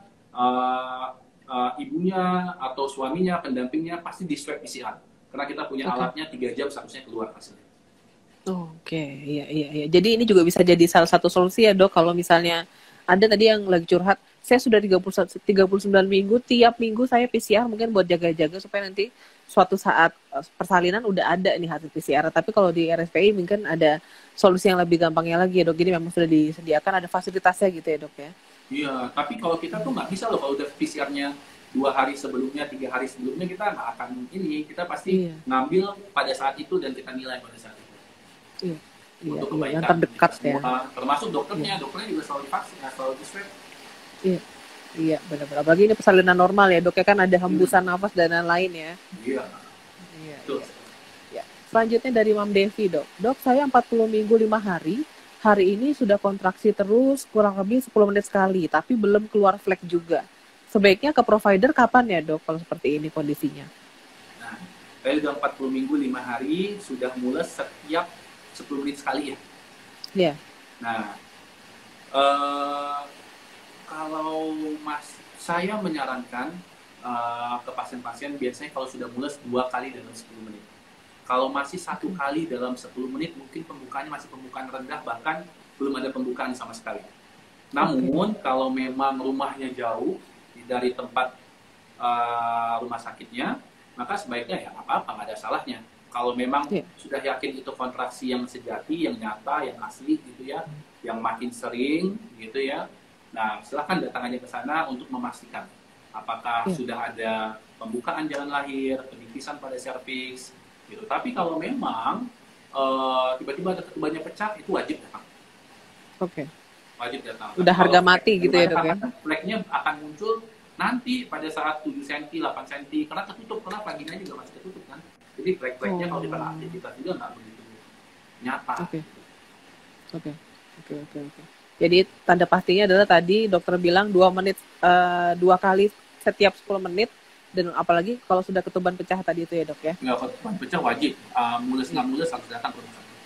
[SPEAKER 2] ibunya atau suaminya, pendampingnya pasti di swab PCR. Karena kita punya alatnya 3 jam seharusnya keluar hasilnya.
[SPEAKER 1] Oke, iya. Jadi ini juga bisa jadi salah satu solusi ya, Dok, kalau misalnya ada tadi yang lagi curhat, saya sudah 39 minggu, tiap minggu saya PCR mungkin buat jaga-jaga supaya nanti suatu saat persalinan udah ada nih hasil PCR. Tapi kalau di RSPI mungkin ada solusi yang lebih gampangnya lagi ya, Dok. Jadi memang sudah disediakan ada fasilitasnya gitu ya, Dok ya.
[SPEAKER 2] Iya, tapi kalau kita tuh nggak bisa loh kalau udah PCR-nya 2 hari sebelumnya, 3 hari sebelumnya, kita nggak akan ini. Kita pasti ngambil pada saat itu dan kita nilai pada saat itu. Untuk kebaikan
[SPEAKER 1] yang terdekat ya.
[SPEAKER 2] Termasuk dokternya juga selalu divaksin, selalu di swab.
[SPEAKER 1] Iya, benar-benar. Apalagi ini persalinan normal ya, Dok, ya, kan ada hembusan nafas dan lain-lain ya.
[SPEAKER 2] Iya.
[SPEAKER 1] Selanjutnya dari Mam Devi, Dok. Dok, saya 40 minggu 5 hari. Hari ini sudah kontraksi terus, kurang lebih 10 menit sekali, tapi belum keluar flek juga. Sebaiknya ke provider kapan ya, Dok, kalau seperti ini kondisinya?
[SPEAKER 2] Nah, saya sudah 40 minggu 5 hari, sudah mules setiap 10 menit sekali ya.
[SPEAKER 1] Iya.
[SPEAKER 2] Nah, kalau saya menyarankan ke pasien-pasien biasanya kalau sudah mules 2 kali dalam 10 menit. Kalau masih 1 kali dalam 10 menit, mungkin pembukaannya masih pembukaan rendah, bahkan belum ada pembukaan sama sekali. Namun, kalau memang rumahnya jauh dari tempat rumah sakitnya, maka sebaiknya ya apa-apa, nggak ada salahnya. Kalau memang sudah yakin itu kontraksi yang sejati, yang nyata, yang asli gitu ya, yang makin sering gitu ya, nah silahkan datang aja ke sana untuk memastikan apakah sudah ada pembukaan jalan lahir, penipisan pada serviks gitu. Tapi kalau memang tiba-tiba ada ketubannya pecah, itu wajib datang.
[SPEAKER 1] Oke.
[SPEAKER 2] Wajib datang.
[SPEAKER 1] Udah
[SPEAKER 2] Tapi kalau
[SPEAKER 1] harga mati gitu ya, Dok ya?
[SPEAKER 2] fleknya akan muncul nanti pada saat 7 cm, 8 cm, karena tertutup, karena vaginanya juga masih tertutup kan. Jadi flek-fleknya kalau kita aktivitas juga nggak begitu nyata.
[SPEAKER 1] Oke. Oke. Oke, oke, oke. Jadi tanda pastinya adalah tadi dokter bilang 2 menit, 2 kali setiap 10 menit, dan apalagi kalau sudah ketuban pecah tadi itu ya, Dok ya?
[SPEAKER 2] Nggak, ketuban pecah wajib. Mules nggak mules harus datang ke rumah sakit.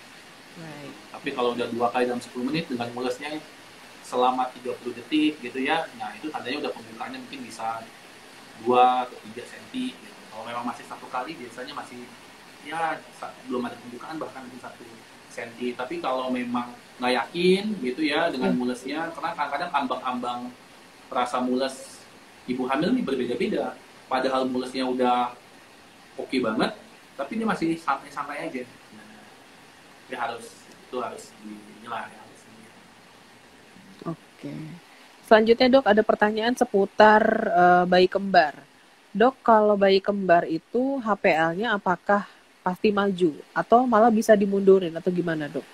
[SPEAKER 1] Right.
[SPEAKER 2] Tapi kalau udah 2 kali dalam 10 menit dengan mulesnya selama 30 detik gitu ya, nah itu tandanya udah pembukaannya mungkin bisa 2 atau 3 cm gitu. Kalau memang masih 1 kali biasanya masih ya belum ada pembukaan, bahkan mungkin 1 cm. Tapi kalau memang nggak yakin gitu ya dengan mulesnya, karena kadang-kadang ambang-ambang rasa mules ibu hamil ini berbeda-beda. Padahal mulesnya udah oke banget, tapi dia masih santai-santai aja. Nah, dia harus dinilai.
[SPEAKER 1] Oke. Selanjutnya, Dok, ada pertanyaan seputar bayi kembar. Dok, kalau bayi kembar itu HPL-nya apakah pasti maju atau malah bisa dimundurin atau gimana, Dok?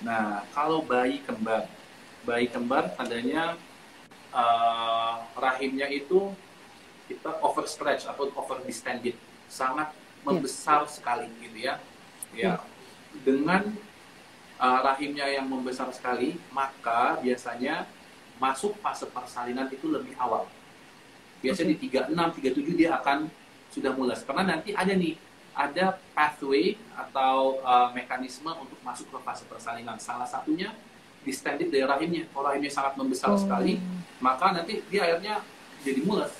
[SPEAKER 2] Nah, kalau bayi kembar tandanya rahimnya itu kita overstretch atau over distended, sangat membesar sekali gitu ya. Ya, dengan rahimnya yang membesar sekali, maka biasanya masuk fase persalinan itu lebih awal. Biasanya di 36, 37 dia akan sudah mules. Karena nanti ada pathway atau mekanisme untuk masuk ke fase persalinan. Salah satunya distended dari rahimnya. Kalau rahimnya sangat membesar sekali, maka nanti dia akhirnya jadi mules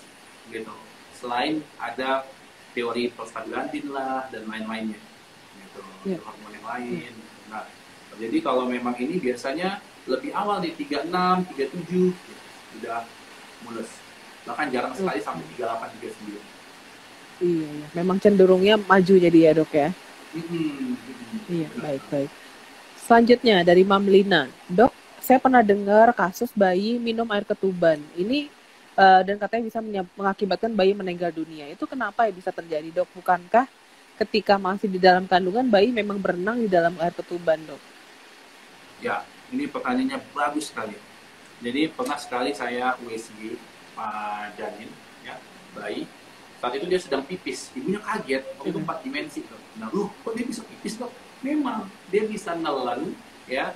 [SPEAKER 2] gitu. Selain ada teori prostaglandin lah dan lain-lainnya gitu, hormon yang lain. Nah, jadi kalau memang ini biasanya lebih awal nih 36, 37 gitu, sudah mules. Bahkan jarang sekali sampai 38, 39.
[SPEAKER 1] Iya, memang cenderungnya maju jadi ya, Dok ya. Iya, baik. Selanjutnya dari Mam Lina, Dok, saya pernah dengar kasus bayi minum air ketuban. Ini dan katanya bisa mengakibatkan bayi meninggal dunia. Itu kenapa ya bisa terjadi, Dok? Bukankah ketika masih di dalam kandungan bayi memang berenang di dalam air ketuban, Dok?
[SPEAKER 2] Ya, ini pertanyaannya bagus sekali. Jadi pernah sekali saya USG Pak Janin, ya, bayi. Saat itu dia sedang pipis, ibunya kaget, waktu itu 4 dimensi. Nah, kok dia bisa pipis, Dok? Memang, dia bisa nelen, ya,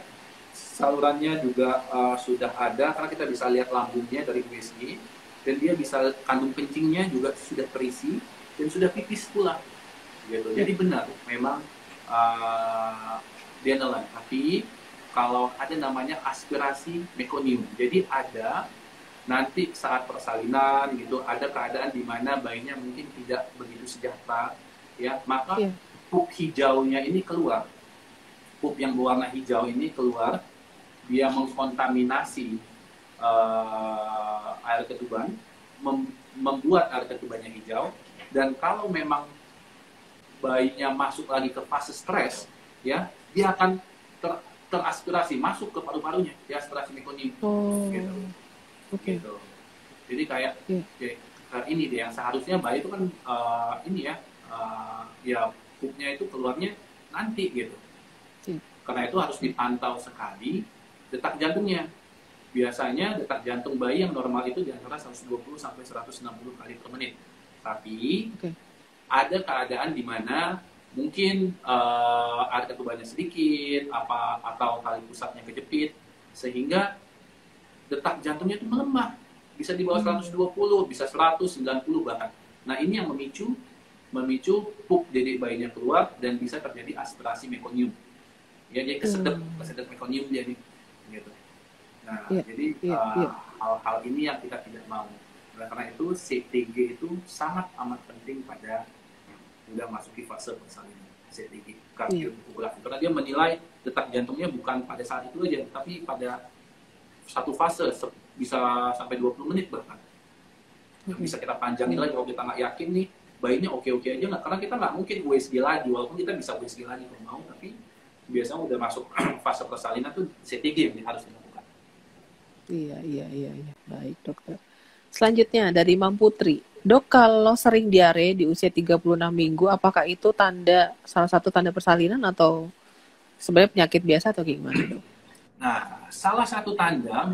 [SPEAKER 2] salurannya juga sudah ada, karena kita bisa lihat lambungnya dari USG, dan dia bisa, kandung kencingnya juga sudah terisi, dan sudah pipis pula. Gitu. Jadi benar, memang dia nelen. Tapi, kalau ada namanya aspirasi mekonium, jadi ada nanti saat persalinan gitu ada keadaan di mana bayinya mungkin tidak begitu sejahtera ya, maka pup hijaunya ini keluar, pup yang berwarna hijau ini keluar, dia mengkontaminasi air ketuban, membuat air ketubannya hijau, dan kalau memang bayinya masuk lagi ke fase stres ya, dia akan teraspirasi masuk ke paru-parunya, dia aspirasi mekonium gitu. Gitu. Jadi kayak ini deh yang seharusnya bayi itu kan ya pupnya itu keluarnya nanti gitu. Karena itu harus dipantau sekali detak jantungnya. Biasanya detak jantung bayi yang normal itu di antara 120 sampai 160 kali per menit. Tapi ada keadaan di mana mungkin air ketubannya sedikit atau tali pusatnya kejepit sehingga detak jantungnya itu melemah, bisa di bawah 120, bisa 190 bahkan. Nah, ini yang memicu pup jadi bayinya keluar dan bisa terjadi aspirasi mekonium. Ya, dia kesedep mekonium dia nih, gitu. Nah, jadi hal-hal ini yang kita tidak mau. Karena itu CTG itu sangat amat penting pada udah masuki fase persalinan. CTG, kardiografi, karena dia menilai detak jantungnya bukan pada saat itu aja, tapi pada satu fase bisa sampai 20 menit bahkan. Bisa kita panjangin lagi kalau kita nggak yakin nih bayinya oke-oke aja nggak, karena kita nggak mungkin USG lagi, walaupun kita bisa USG lagi kalau mau, tapi biasanya udah masuk fase persalinan tuh CTG yang harus dilakukan. Iya.
[SPEAKER 1] Baik, dokter. Selanjutnya dari Mam Putri, Dok, kalau sering diare di usia 36 minggu, apakah itu salah satu tanda persalinan atau sebenarnya penyakit biasa atau gimana, Dok?
[SPEAKER 2] Nah, salah satu tanda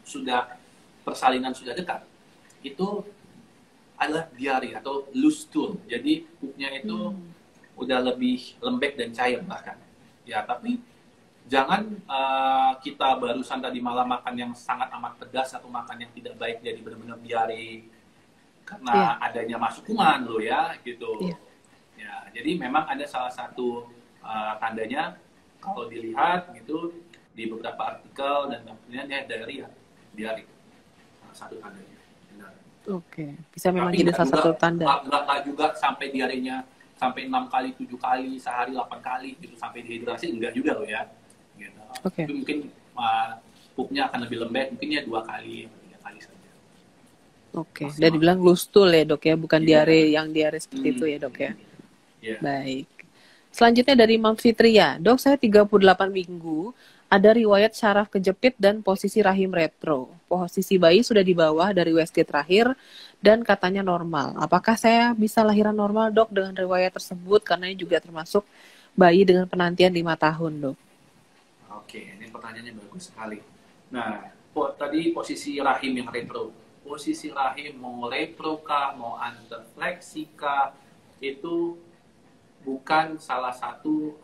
[SPEAKER 2] sudah persalinan sudah dekat itu adalah diare atau loose stool. Jadi pupnya itu udah lebih lembek dan cair bahkan. Ya, tapi jangan kita barusan tadi malam makan yang sangat amat pedas atau makan yang tidak baik jadi benar-benar diare karena adanya masuk kuman loh ya gitu. Ya, jadi memang ada salah satu tandanya kalau dilihat gitu di beberapa artikel dan kemudian ya diare satu tandanya.
[SPEAKER 1] Oke, bisa memang
[SPEAKER 2] Tapi
[SPEAKER 1] jadi salah satu tanda.
[SPEAKER 2] Nggak juga sampai diarenya sampai 6 kali, 7 kali, sehari 8 kali gitu sampai dehidrasi enggak juga loh ya. Gitu.
[SPEAKER 1] Oke.
[SPEAKER 2] Tapi mungkin pupnya akan lebih lembek, mungkin ya 2 kali atau 3 kali saja.
[SPEAKER 1] Oke, dan dibilang loose stool ya dok ya, bukan diare seperti itu ya dok ya. Baik. Selanjutnya dari Mam Fitria, dok saya 38 minggu, ada riwayat syaraf kejepit dan posisi rahim retro. Posisi bayi sudah di bawah dari USG terakhir dan katanya normal. Apakah saya bisa lahiran normal dok dengan riwayat tersebut? Karena ini juga termasuk bayi dengan penantian 5 tahun dok.
[SPEAKER 2] Oke, ini pertanyaannya bagus sekali. Nah, tadi posisi rahim yang retro. Posisi rahim mau retro kah, mau anterfleksi kah, itu bukan salah satu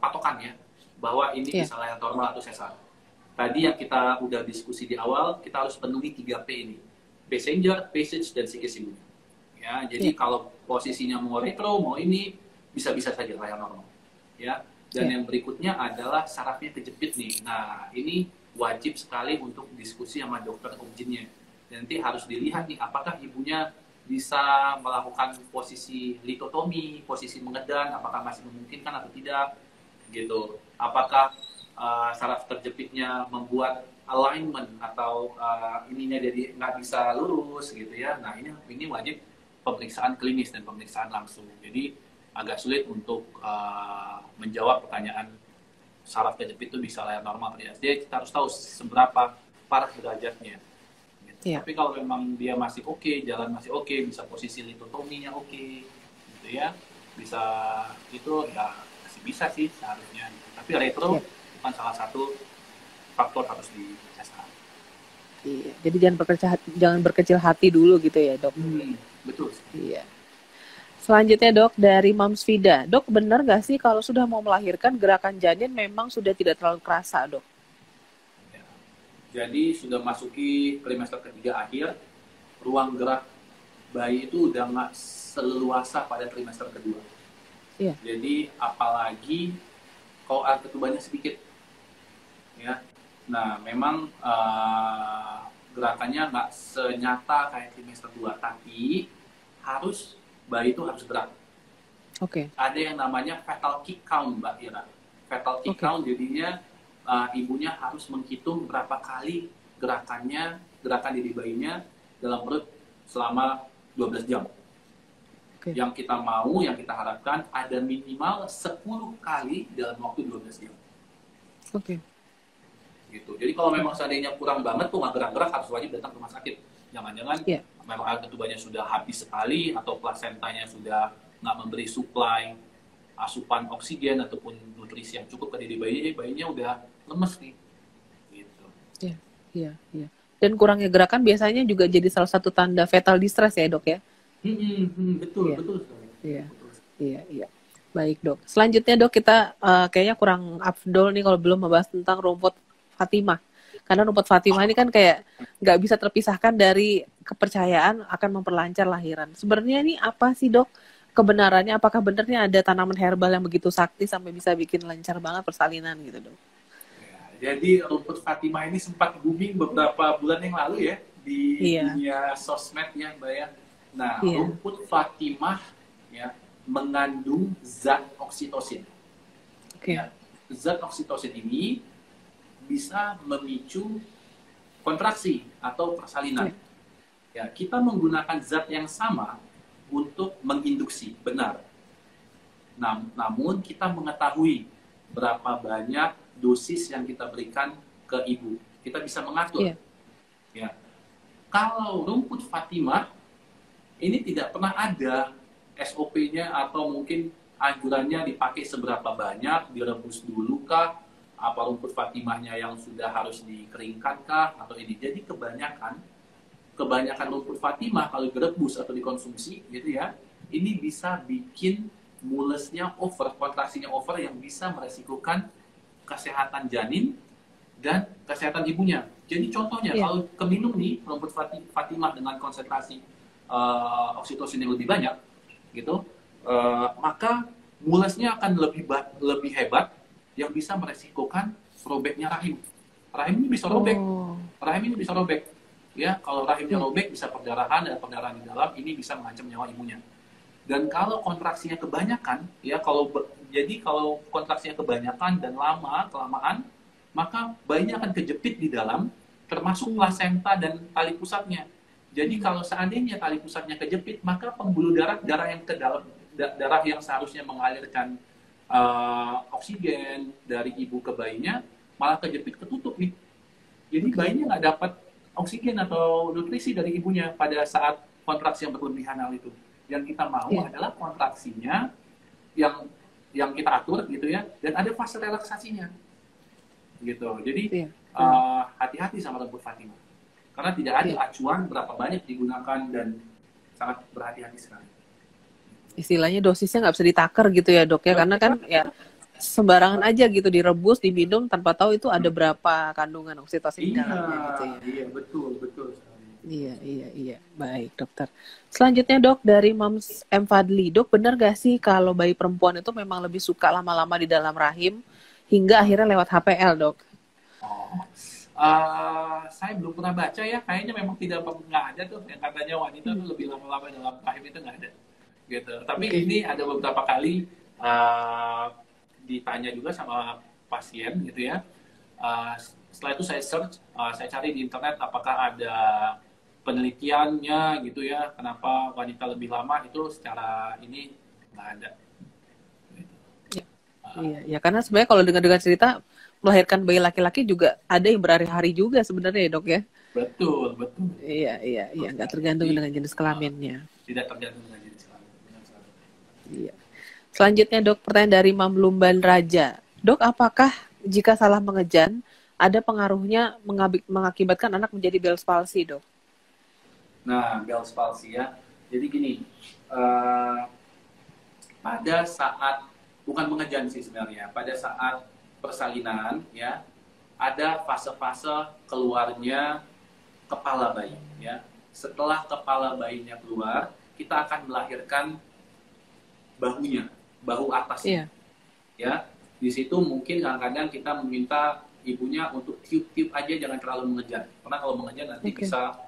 [SPEAKER 2] patokannya bahwa ini bisa lahiran normal atau sesar. Tadi yang kita udah diskusi di awal, kita harus penuhi 3P ini. Passenger, passage, dan psikis ibunya. Ya, jadi kalau posisinya mau retro, mau ini, bisa-bisa saja lahiran normal. Ya, dan yang berikutnya adalah sarafnya kejepit nih. Nah, ini wajib sekali untuk diskusi sama dokter obgynnya. Nanti harus dilihat nih, apakah ibunya bisa melakukan posisi litotomi, posisi mengedan, apakah masih memungkinkan atau tidak, gitu. Apakah saraf terjepitnya membuat alignment atau ininya jadi nggak bisa lurus, gitu ya. Nah, ini wajib pemeriksaan klinis dan pemeriksaan langsung. Jadi agak sulit untuk menjawab pertanyaan saraf kejepit itu bisa lahiran normal atau tidak. Jadi kita harus tahu seberapa parah derajatnya. Tapi kalau memang dia masih oke, jalan masih oke, bisa posisi litotominya oke, gitu ya, bisa itu ya masih bisa sih seharusnya. Tapi retro bukan salah satu faktor harus dicek.
[SPEAKER 1] Iya, jadi jangan berkecil hati dulu gitu ya dok.
[SPEAKER 2] Betul.
[SPEAKER 1] Iya. Selanjutnya dok dari Mams Vida, dok benar nggak sih kalau sudah mau melahirkan gerakan janin memang sudah tidak terlalu kerasa dok?
[SPEAKER 2] Jadi sudah masuki trimester ketiga akhir, ruang gerak bayi itu udah nggak seleluasa pada trimester kedua. Jadi apalagi kalau air ketubannya sedikit, ya. Nah memang gerakannya nggak senyata kayak trimester 2, tapi bayi itu harus gerak. Ada yang namanya fetal kick count, Mbak Ira. Fetal kick count jadinya ibunya harus menghitung berapa kali gerakan diri bayinya dalam perut selama 12 jam. Yang kita harapkan ada minimal 10 kali dalam waktu 12 jam. Gitu. Jadi kalau memang seandainya kurang banget tuh nggak gerak-gerak, harus wajib datang ke rumah sakit. Jangan-jangan memang air ketubannya sudah habis sekali atau plasentanya sudah nggak memberi supply asupan oksigen ataupun nutrisi yang cukup ke diri bayinya udah lemes nih, gitu.
[SPEAKER 1] Iya. Dan kurangnya gerakan biasanya juga jadi salah satu tanda fetal distress ya dok ya?
[SPEAKER 2] Betul.
[SPEAKER 1] Iya. Baik dok. Selanjutnya dok kita kayaknya kurang afdol nih kalau belum membahas tentang rumput Fatimah. Karena rumput Fatimah ini kan kayak nggak bisa terpisahkan dari kepercayaan akan memperlancar lahiran. Sebenarnya ini apa sih dok? Kebenarannya, apakah benarnya ada tanaman herbal yang begitu sakti sampai bisa bikin lancar banget persalinan gitu dok?
[SPEAKER 2] Jadi rumput Fatimah ini sempat booming beberapa bulan yang lalu ya di dunia sosmed ya Mbak ya. Nah rumput Fatimah ya mengandung zat oksitosin. Zat oksitosin ini bisa memicu kontraksi atau persalinan. Ya, kita menggunakan zat yang sama untuk menginduksi, benar. Namun kita mengetahui berapa banyak dosis yang kita berikan ke ibu. Kita bisa mengatur. Ya. Kalau rumput Fatimah ini tidak pernah ada SOP-nya atau mungkin anjurannya dipakai seberapa banyak, direbus dulu kah, apa rumput Fatimahnya yang sudah harus dikeringkan kah, atau ini. Jadi kebanyakan rumput Fatimah kalau direbus atau dikonsumsi gitu ya, ini bisa bikin mulesnya over, kontraksinya over yang bisa meresikokan kesehatan janin dan kesehatan ibunya. Jadi contohnya kalau keminum nih rumput Fatimah dengan konsentrasi oksitosin yang lebih banyak, gitu, maka mulesnya akan lebih hebat, yang bisa meresikokan robeknya rahim. Rahim ini bisa robek. Rahim ini bisa robek. Ya, kalau rahimnya robek bisa perdarahan, dan perdarahan di dalam ini bisa mengancam nyawa ibunya. Dan kalau kontraksinya kebanyakan, ya jadi kalau kontraksinya kebanyakan dan kelamaan, maka bayinya akan kejepit di dalam, termasuk plasenta dan tali pusatnya. Jadi kalau seandainya tali pusatnya kejepit, maka pembuluh darah yang ke dalam, darah yang seharusnya mengalirkan oksigen dari ibu ke bayinya, malah kejepit, ketutup nih. Jadi bayinya nggak dapat oksigen atau nutrisi dari ibunya pada saat kontraksi yang berlebihan hal itu. Yang kita mau adalah kontraksinya yang kita atur gitu ya, dan ada fase relaksasinya gitu. Jadi hati-hati sama rumput Fatimah, karena tidak ada acuan berapa banyak digunakan dan sangat berhati-hati sekali.
[SPEAKER 1] Istilahnya dosisnya nggak bisa ditaker gitu ya dok ya, karena kan ya sembarangan aja gitu direbus, diminum tanpa tahu itu ada berapa kandungan oksitosin di dalamnya gitu ya.
[SPEAKER 2] Iya, betul.
[SPEAKER 1] Iya. Baik, dokter. Selanjutnya, Dok, dari Mams M. Fadli. Dok, benar gak sih kalau bayi perempuan itu memang lebih suka lama-lama di dalam rahim hingga akhirnya lewat HPL, Dok?
[SPEAKER 2] Saya belum pernah baca ya. Kayaknya memang nggak ada tuh yang katanya wanita tuh lebih lama-lama dalam rahim, itu nggak ada. Gitu. Tapi ini ada beberapa kali ditanya juga sama pasien gitu ya. Setelah itu saya search, saya cari di internet apakah ada penelitiannya gitu ya, kenapa wanita lebih lama, itu secara ini nggak ada. Gitu.
[SPEAKER 1] Iya, karena sebenarnya kalau dengar cerita melahirkan bayi laki-laki juga ada yang berhari-hari juga sebenarnya ya dok ya.
[SPEAKER 2] Betul.
[SPEAKER 1] Iya, nggak tergantung dengan jenis kelaminnya.
[SPEAKER 2] Tidak tergantung dengan jenis kelamin.
[SPEAKER 1] Iya. Selanjutnya dok, pertanyaan dari Mam Lumban Raja. Dok, apakah jika salah mengejan ada pengaruhnya mengakibatkan anak menjadi Bell's palsy, dok?
[SPEAKER 2] Nah, Bell's palsy ya. Jadi gini, pada saat, bukan mengejan sih sebenarnya, pada saat persalinan ya, ada fase-fase keluarnya kepala bayi ya. Setelah kepala bayinya keluar, kita akan melahirkan bahunya, bahu atasnya. Ya, di situ mungkin kadang-kadang kita meminta ibunya untuk tiup-tiup aja, jangan terlalu mengejar. Karena kalau mengejar nanti bisa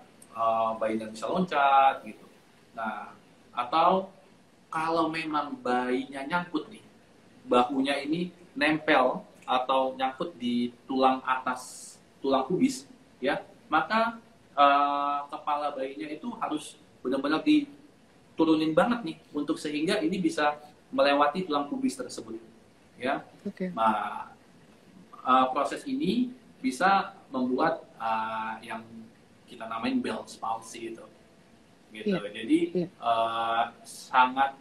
[SPEAKER 2] bayinya bisa loncat gitu. Nah, atau kalau memang bayinya nyangkut nih, bahunya ini nempel atau nyangkut di tulang atas, tulang pubis, ya, maka kepala bayinya itu harus benar-benar diturunin banget nih, untuk sehingga ini bisa melewati tulang pubis tersebut, ya. Nah, proses ini bisa membuat yang kita namain Bell's palsy itu, gitu. Jadi sangat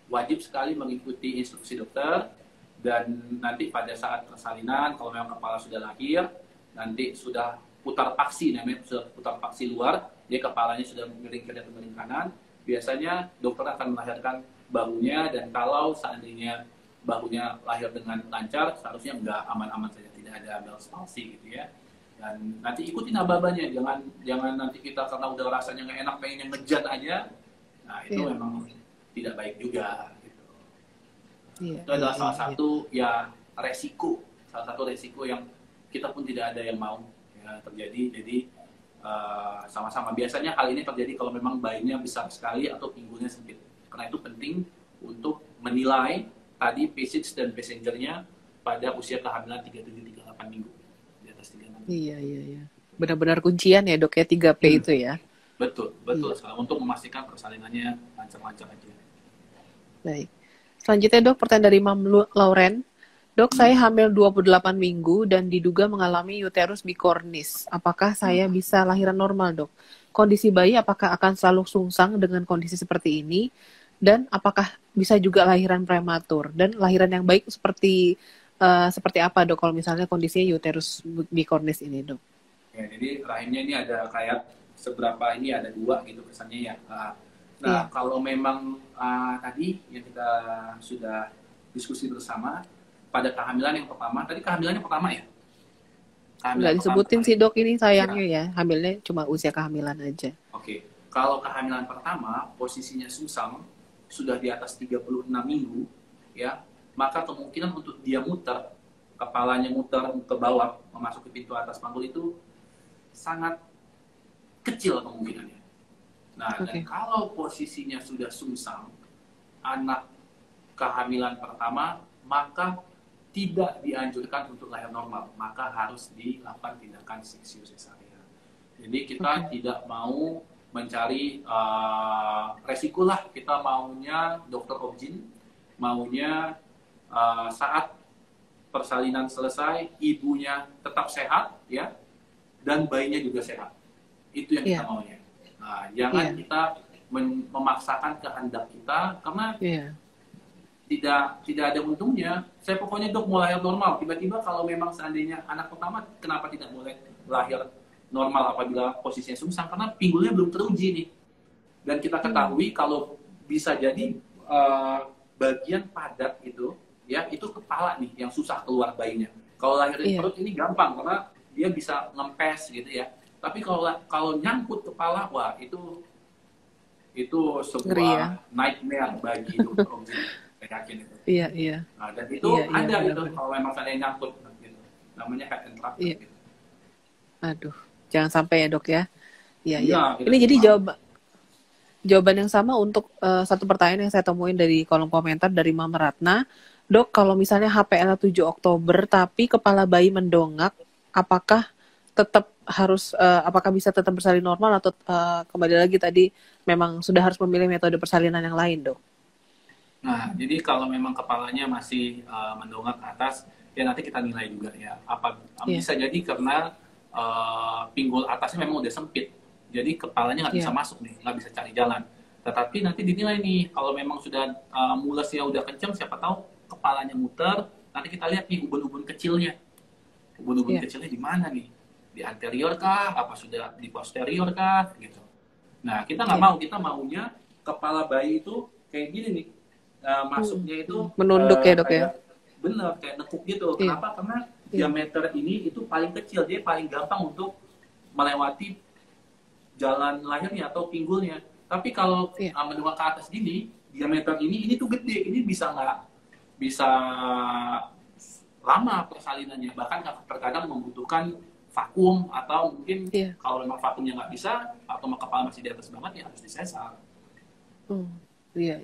[SPEAKER 2] wajib sekali mengikuti instruksi dokter, dan nanti pada saat persalinan kalau memang kepala sudah lahir, nanti sudah putar paksi, namanya sudah putar paksi luar, dia kepalanya sudah miring kiri atau miring kanan, biasanya dokter akan melahirkan bahunya, dan kalau seandainya bahunya lahir dengan lancar, seharusnya enggak, aman-aman saja, tidak ada Bell's palsy gitu ya. Dan nanti ikutin aba-abanya, jangan nanti kita karena udah rasanya nggak enak pengen yang ngejat aja, nah itu memang tidak baik juga gitu. Itu adalah salah satu resiko yang kita pun tidak ada yang mau ya terjadi. Jadi sama-sama, biasanya hal ini terjadi kalau memang bayinya besar sekali atau pinggulnya sempit. Karena itu penting untuk menilai tadi PCH dan passengernya pada usia kehamilan 37-38 minggu.
[SPEAKER 1] Iya. Benar-benar kuncian ya dok ya, 3P itu ya.
[SPEAKER 2] Betul sekali, untuk memastikan persalinannya lancar-lancar aja.
[SPEAKER 1] Baik. Selanjutnya dok, pertanyaan dari Mam Lauren. Dok, saya hamil 28 minggu dan diduga mengalami uterus bicornis. Apakah saya bisa lahiran normal, dok? kondisi bayi apakah akan selalu sungsang dengan kondisi seperti ini, dan apakah bisa juga lahiran prematur, dan lahiran yang baik seperti apa dok kalau misalnya kondisinya uterus bicornis ini dok?
[SPEAKER 2] Ya, jadi rahimnya ini ada kayak seberapa ini ada dua gitu kesannya ya. Nah, kalau memang tadi yang kita sudah diskusi bersama pada kehamilan yang pertama, tadi kehamilan yang pertama ya?
[SPEAKER 1] Nggak disebutin sih dok, ini sayangnya ya, hamilnya cuma usia kehamilan aja.
[SPEAKER 2] Oke, kalau kehamilan pertama posisinya sungsang sudah di atas 36 minggu, ya, maka kemungkinan untuk dia muter, kepalanya muter ke bawah, memasuki pintu atas panggul itu sangat kecil kemungkinannya. Nah, dan kalau posisinya sudah sungsang, anak kehamilan pertama, maka tidak dianjurkan untuk lahir normal, maka harus dilakukan tindakan seksiu sesarian. Jadi kita tidak mau mencari resiko lah, kita maunya dokter obgyn, maunya saat persalinan selesai, ibunya tetap sehat, ya, dan bayinya juga sehat. Itu yang kita maunya. Nah, jangan kita memaksakan kehendak kita, karena tidak ada untungnya. Saya pokoknya dok mau lahir normal. Tiba-tiba kalau memang seandainya anak pertama, kenapa tidak boleh lahir normal apabila posisinya sungsang? Karena pinggulnya belum teruji nih. Dan kita ketahui kalau bisa jadi bagian padat itu, ya, itu kepala nih yang susah keluar bayinya. Kalau lahirin perut ini gampang karena dia bisa ngempes gitu ya. Tapi kalau nyangkut kepala, wah itu sebuah nightmare bagi dokter obgyn. Saya yakin itu.
[SPEAKER 1] Iya.
[SPEAKER 2] Nah, dan itu ada gitu kalau memang saya nyangkut gitu. Namanya head and trap gitu.
[SPEAKER 1] Aduh, jangan sampai ya dok ya. Iya.
[SPEAKER 2] Gitu.
[SPEAKER 1] Ini jadi jawaban yang sama untuk satu pertanyaan yang saya temuin dari kolom komentar dari Mama Ratna. Dok, kalau misalnya HPL 7 Oktober tapi kepala bayi mendongak, apakah apakah bisa tetap bersalin normal atau kembali lagi tadi memang sudah harus memilih metode persalinan yang lain, dok?
[SPEAKER 2] Nah, jadi kalau memang kepalanya masih mendongak ke atas, ya nanti kita nilai juga ya. Bisa jadi karena pinggul atasnya memang udah sempit, jadi kepalanya nggak bisa masuk nih, nggak bisa cari jalan. Tetapi nanti dinilai nih, kalau memang sudah mulasnya udah kencang, siapa tahu kepalanya muter, nanti kita lihat nih ubun-ubun kecilnya. Ubun-ubun kecilnya di mana nih? Di anterior kah? Apa sudah di posterior kah? Gitu. Nah, kita nggak mau, kita maunya kepala bayi itu kayak gini nih. Masuknya itu
[SPEAKER 1] menunduk ya dok ya?
[SPEAKER 2] Bener, kayak nekuk gitu. Kenapa? Karena diameter ini itu paling kecil, jadi paling gampang untuk melewati jalan lahirnya atau pinggulnya. Tapi kalau mendongak ke atas gini, diameter ini tuh gede, ini bisa lama persalinannya, bahkan terkadang membutuhkan vakum, atau mungkin kalau memang vakumnya nggak bisa atau kepala masih di atas banget, ya harus disesar.
[SPEAKER 1] Iya.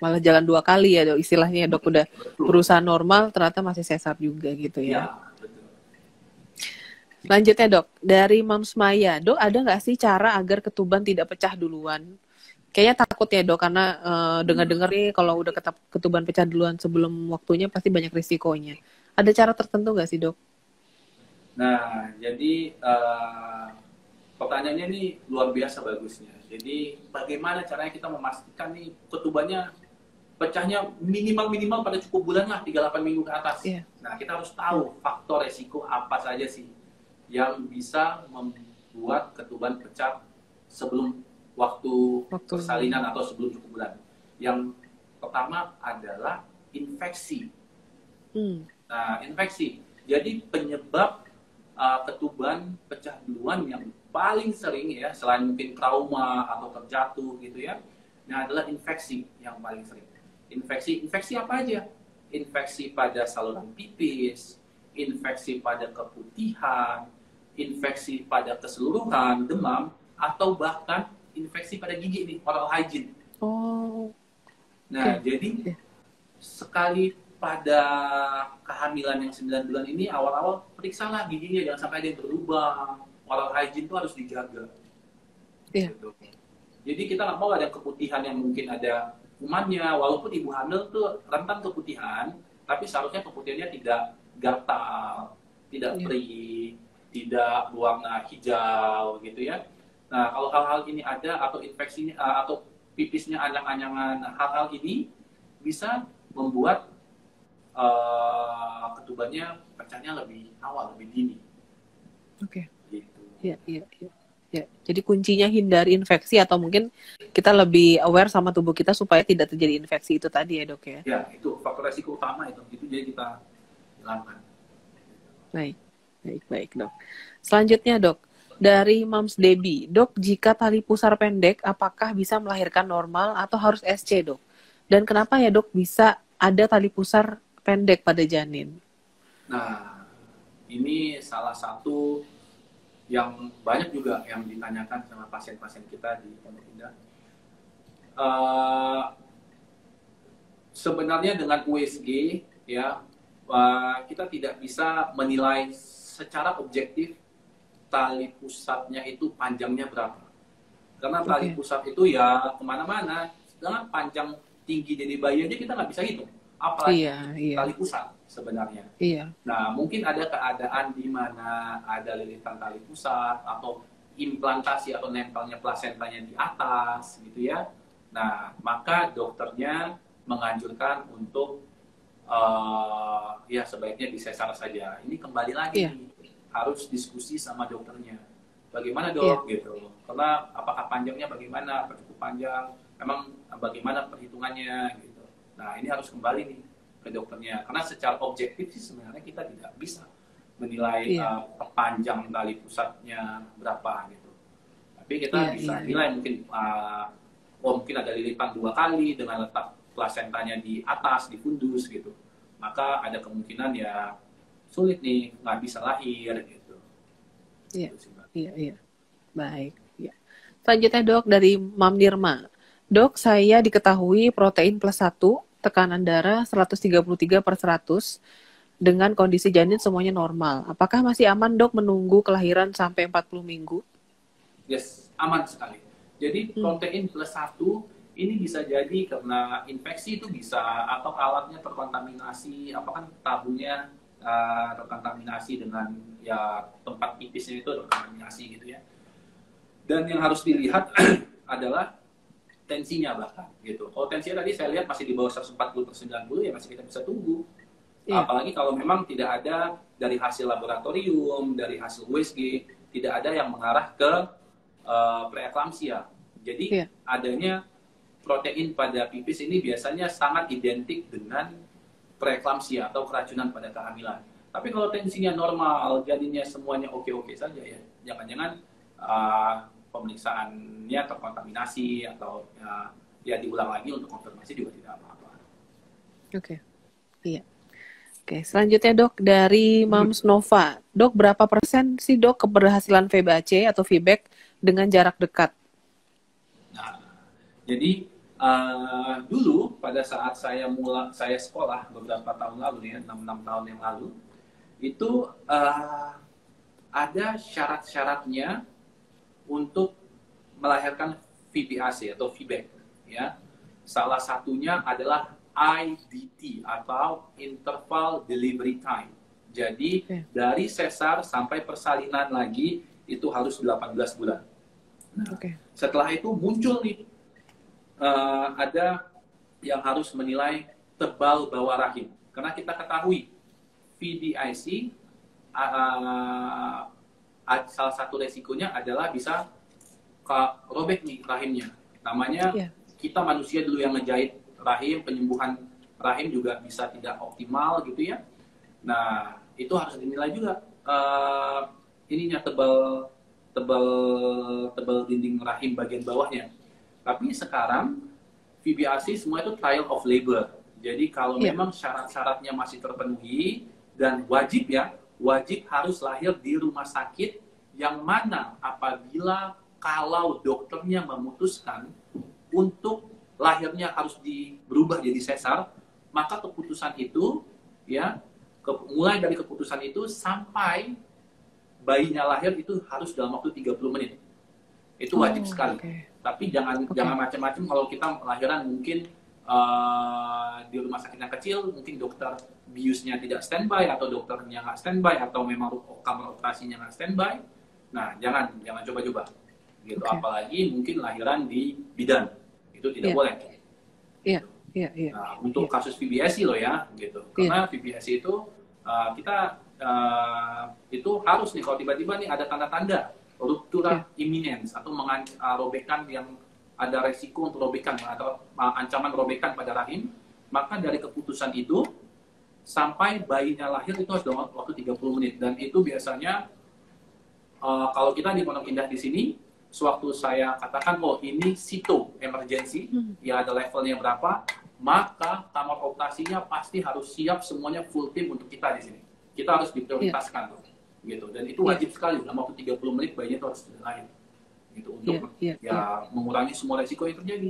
[SPEAKER 1] Malah jalan 2 kali ya dok, istilahnya dok, udah berusaha normal ternyata masih sesar juga gitu ya.
[SPEAKER 2] Betul.
[SPEAKER 1] Selanjutnya dok, dari Mams Maya, dok ada nggak sih cara agar ketuban tidak pecah duluan? Kayaknya takut ya dok, karena dengar-dengar nih kalau udah ketuban pecah duluan sebelum waktunya pasti banyak risikonya. Ada cara tertentu nggak sih dok?
[SPEAKER 2] Nah, jadi pertanyaannya ini luar biasa bagusnya. Jadi bagaimana caranya kita memastikan nih ketubannya pecahnya minimal pada cukup bulan lah, 38 minggu ke atas. Nah, kita harus tahu faktor resiko apa saja sih yang bisa membuat ketuban pecah sebelum waktu persalinan atau sebelum cukup bulan. Yang pertama adalah infeksi. Nah, infeksi. Jadi penyebab ketuban pecah duluan yang paling sering ya, selain mungkin trauma atau terjatuh gitu ya, nah adalah infeksi yang paling sering. Infeksi apa aja? Infeksi pada saluran pipis, infeksi pada keputihan, infeksi pada keseluruhan, demam, atau bahkan infeksi pada gigi nih, oral hygiene. Nah, jadi sekali pada kehamilan yang 9 bulan ini, awal-awal periksalah giginya, jangan sampai ada yang berubah. Oral hygiene itu harus dijaga. Gitu. Jadi kita nggak mau ada keputihan yang mungkin ada kumannya, walaupun ibu hamil tuh rentan keputihan, tapi seharusnya keputihannya tidak gatal, tidak perih, tidak berwarna hijau gitu ya. Nah, kalau hal-hal ini ada atau infeksinya atau pipisnya anyang-anyangan, hal-hal ini bisa membuat ketubannya pecahnya lebih awal, lebih dini.
[SPEAKER 1] Oke.
[SPEAKER 2] Gitu.
[SPEAKER 1] Iya, iya, iya. Ya, jadi kuncinya hindari infeksi atau mungkin kita lebih aware sama tubuh kita supaya tidak terjadi infeksi itu tadi ya dok ya.
[SPEAKER 2] Ya, itu faktor resiko utama itu jadi kita hilangkan.
[SPEAKER 1] Baik, baik, baik dok. Selanjutnya dok, dari Moms Debbie, dok jika tali pusar pendek apakah bisa melahirkan normal atau harus SC dok? Dan kenapa ya dok bisa ada tali pusar pendek pada janin?
[SPEAKER 2] Nah, ini salah satu yang banyak juga yang ditanyakan sama pasien-pasien kita di Pondok Indah. Sebenarnya dengan USG ya kita tidak bisa menilai secara objektif tali pusatnya itu panjangnya berapa. Karena tali pusat itu ya kemana-mana, dengan panjang tinggi dari bayi aja kita nggak bisa hitung. Apalagi tali pusat sebenarnya.
[SPEAKER 1] Iya.
[SPEAKER 2] Nah, mungkin ada keadaan di mana ada lilitan tali pusat atau implantasi atau nempelnya plasentanya di atas gitu ya. Nah, maka dokternya menganjurkan untuk ya sebaiknya disesar saja. Ini kembali lagi harus diskusi sama dokternya. Bagaimana dok gitu. Karena apakah panjangnya bagaimana, cukup panjang, memang bagaimana perhitungannya gitu. Nah, ini harus kembali nih ke dokternya. Karena secara objektif sih sebenarnya kita tidak bisa menilai panjang tali pusatnya berapa gitu. Tapi kita bisa nilai mungkin mungkin ada lilitan 2 kali dengan letak plasentanya di atas, di fundus gitu. Maka ada kemungkinan ya sulit nih, nggak bisa lahir gitu.
[SPEAKER 1] Iya, iya. Baik. Ya. Selanjutnya dok dari Mam Nirma. Dok, saya diketahui protein plus 1, tekanan darah 133/100, dengan kondisi janin semuanya normal. Apakah masih aman dok menunggu kelahiran sampai 40 minggu?
[SPEAKER 2] Yes, aman sekali. Jadi protein plus 1 ini bisa jadi karena infeksi itu bisa, atau alatnya terkontaminasi, apakah tabunya terkontaminasi dengan ya tempat pipisnya itu terkontaminasi gitu ya. Dan yang harus dilihat adalah tensinya bahkan gitu. Kalau tensinya tadi saya lihat masih di bawah 140/90 ya masih kita bisa tunggu. Apalagi kalau memang tidak ada dari hasil laboratorium, dari hasil USG, tidak ada yang mengarah ke preeklamsia. Jadi adanya protein pada pipis ini biasanya sangat identik dengan preeklamsia atau keracunan pada kehamilan. Tapi kalau tensinya normal, jadinya semuanya oke-oke saja ya. Jangan-jangan pemeriksaannya terkontaminasi atau ya diulang lagi untuk konfirmasi juga tidak apa-apa.
[SPEAKER 1] Oke. Iya. Oke, selanjutnya dok dari Mams Nova. Dok, berapa persen sih dok keberhasilan VBAC atau VBAC dengan jarak dekat?
[SPEAKER 2] Nah, jadi dulu pada saat saya sekolah beberapa tahun lalu ya, 6 tahun yang lalu, itu ada syarat-syaratnya untuk melahirkan VBAC atau VBAC ya. Salah satunya adalah IDT atau interval delivery time. Jadi dari sesar sampai persalinan lagi itu harus 18 bulan. Nah, setelah itu muncul nih ada yang harus menilai tebal bawah rahim. Karena kita ketahui VDIC salah satu resikonya adalah bisa robek nih rahimnya. Namanya kita manusia dulu yang ngejahit rahim, penyembuhan rahim juga bisa tidak optimal gitu ya. Nah, itu harus dinilai juga ininya tebal dinding rahim bagian bawahnya. Tapi sekarang VBAC semua itu trial of labor. Jadi kalau memang syarat-syaratnya masih terpenuhi dan wajib harus lahir di rumah sakit yang mana apabila kalau dokternya memutuskan untuk lahirnya harus berubah jadi sesar, maka keputusan itu ya mulai dari keputusan itu sampai bayinya lahir itu harus dalam waktu 30 menit. Itu wajib sekali. Tapi jangan macam-macam. Kalau kita lahiran mungkin di rumah sakit yang kecil, mungkin dokter biusnya tidak standby atau dokternya nggak standby atau memang kamar operasinya nggak standby. Nah, jangan coba-coba. gitu.
[SPEAKER 1] Oke.
[SPEAKER 2] Apalagi mungkin lahiran di bidan, itu tidak
[SPEAKER 1] Iya,
[SPEAKER 2] boleh.
[SPEAKER 1] iya, iya, iya,
[SPEAKER 2] Nah, untuk
[SPEAKER 1] iya,
[SPEAKER 2] kasus VBSI loh ya, gitu.
[SPEAKER 1] iya,
[SPEAKER 2] Karena VBSI itu kita itu harus nih kalau tiba-tiba nih ada tanda-tanda ruptura
[SPEAKER 1] iya,
[SPEAKER 2] imminence atau robekan yang ada resiko untuk robekan atau ancaman robekan pada rahim, maka dari keputusan itu sampai bayinya lahir itu harus dalam waktu 30 menit dan itu biasanya kalau kita di Pondok Indah di sini, sewaktu saya katakan, oh ini situ emergency,
[SPEAKER 1] hmm,
[SPEAKER 2] ya ada levelnya berapa, maka kamar operasinya pasti harus siap semuanya full tim untuk kita di sini. Kita harus
[SPEAKER 1] iya,
[SPEAKER 2] diprioritaskan tuh, gitu. Dan itu
[SPEAKER 1] iya,
[SPEAKER 2] wajib sekali dalam waktu 30 menit bayinya itu harus sudah lahir, gitu.
[SPEAKER 1] iya,
[SPEAKER 2] Untuk
[SPEAKER 1] iya, iya,
[SPEAKER 2] ya mengurangi semua resiko yang terjadi.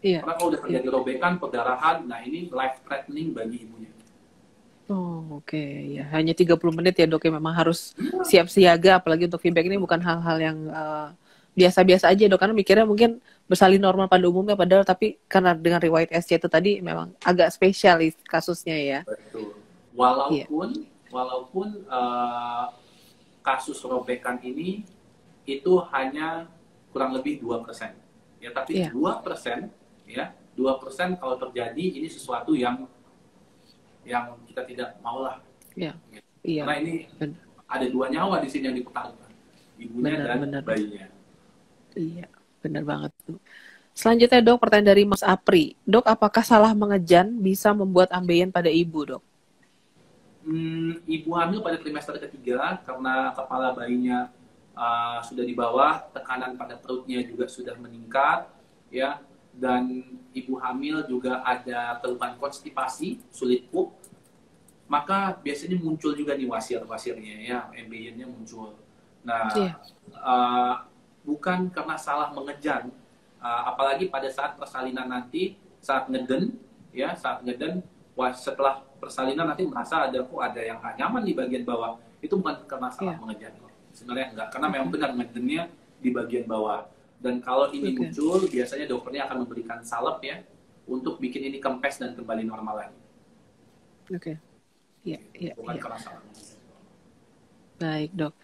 [SPEAKER 1] iya,
[SPEAKER 2] Karena kalau udah
[SPEAKER 1] iya.
[SPEAKER 2] terjadi robekan, perdarahan, nah ini life threatening bagi ibunya.
[SPEAKER 1] Oh, oke. Ya, hanya 30 menit ya, Dok, ya memang harus siap siaga, apalagi untuk feedback ini bukan hal-hal yang biasa-biasa aja, Dok, karena mikirnya mungkin bersalin normal pada umumnya, padahal tapi karena dengan riwayat SC itu tadi memang agak spesialis kasusnya ya.
[SPEAKER 2] Betul.
[SPEAKER 1] Iya,
[SPEAKER 2] Walaupun kasus robekan ini itu hanya kurang lebih 2%. Ya, tapi
[SPEAKER 1] iya,
[SPEAKER 2] 2%, ya, 2% kalau terjadi ini sesuatu yang kita tidak maulah.
[SPEAKER 1] iya,
[SPEAKER 2] Gitu.
[SPEAKER 1] iya,
[SPEAKER 2] Karena ini
[SPEAKER 1] benar,
[SPEAKER 2] ada 2 nyawa di sini yang dipertaruhkan, ibunya
[SPEAKER 1] benar,
[SPEAKER 2] dan
[SPEAKER 1] benar, Dok.
[SPEAKER 2] bayinya.
[SPEAKER 1] Iya, benar banget, Dok. Selanjutnya, Dok, pertanyaan dari Mas Apri. Dok, apakah salah mengejan bisa membuat ambeien pada ibu, Dok?
[SPEAKER 2] Ibu hamil pada trimester ketiga karena kepala bayinya sudah di bawah, tekanan pada perutnya juga sudah meningkat, ya, dan ibu hamil juga ada keluhan konstipasi, sulit pup, maka biasanya muncul juga nih wasir-wasirnya, ya, embryonnya muncul. Nah,
[SPEAKER 1] Iya,
[SPEAKER 2] uh, bukan karena salah mengejan, apalagi pada saat persalinan nanti, saat ngeden, ya, saat ngeden, setelah persalinan nanti merasa ada yang gak nyaman di bagian bawah, itu bukan karena salah
[SPEAKER 1] iya,
[SPEAKER 2] mengejan, sebenarnya enggak, karena memang
[SPEAKER 1] oke,
[SPEAKER 2] benar ngedennya di bagian bawah. Dan kalau ini
[SPEAKER 1] oke,
[SPEAKER 2] muncul, biasanya dokternya akan memberikan salep ya, untuk bikin ini kempes dan kembali normal lagi.
[SPEAKER 1] oke. Iya, iya,
[SPEAKER 2] Bukan
[SPEAKER 1] iya.
[SPEAKER 2] karena salah mengejan.
[SPEAKER 1] Baik, Dok.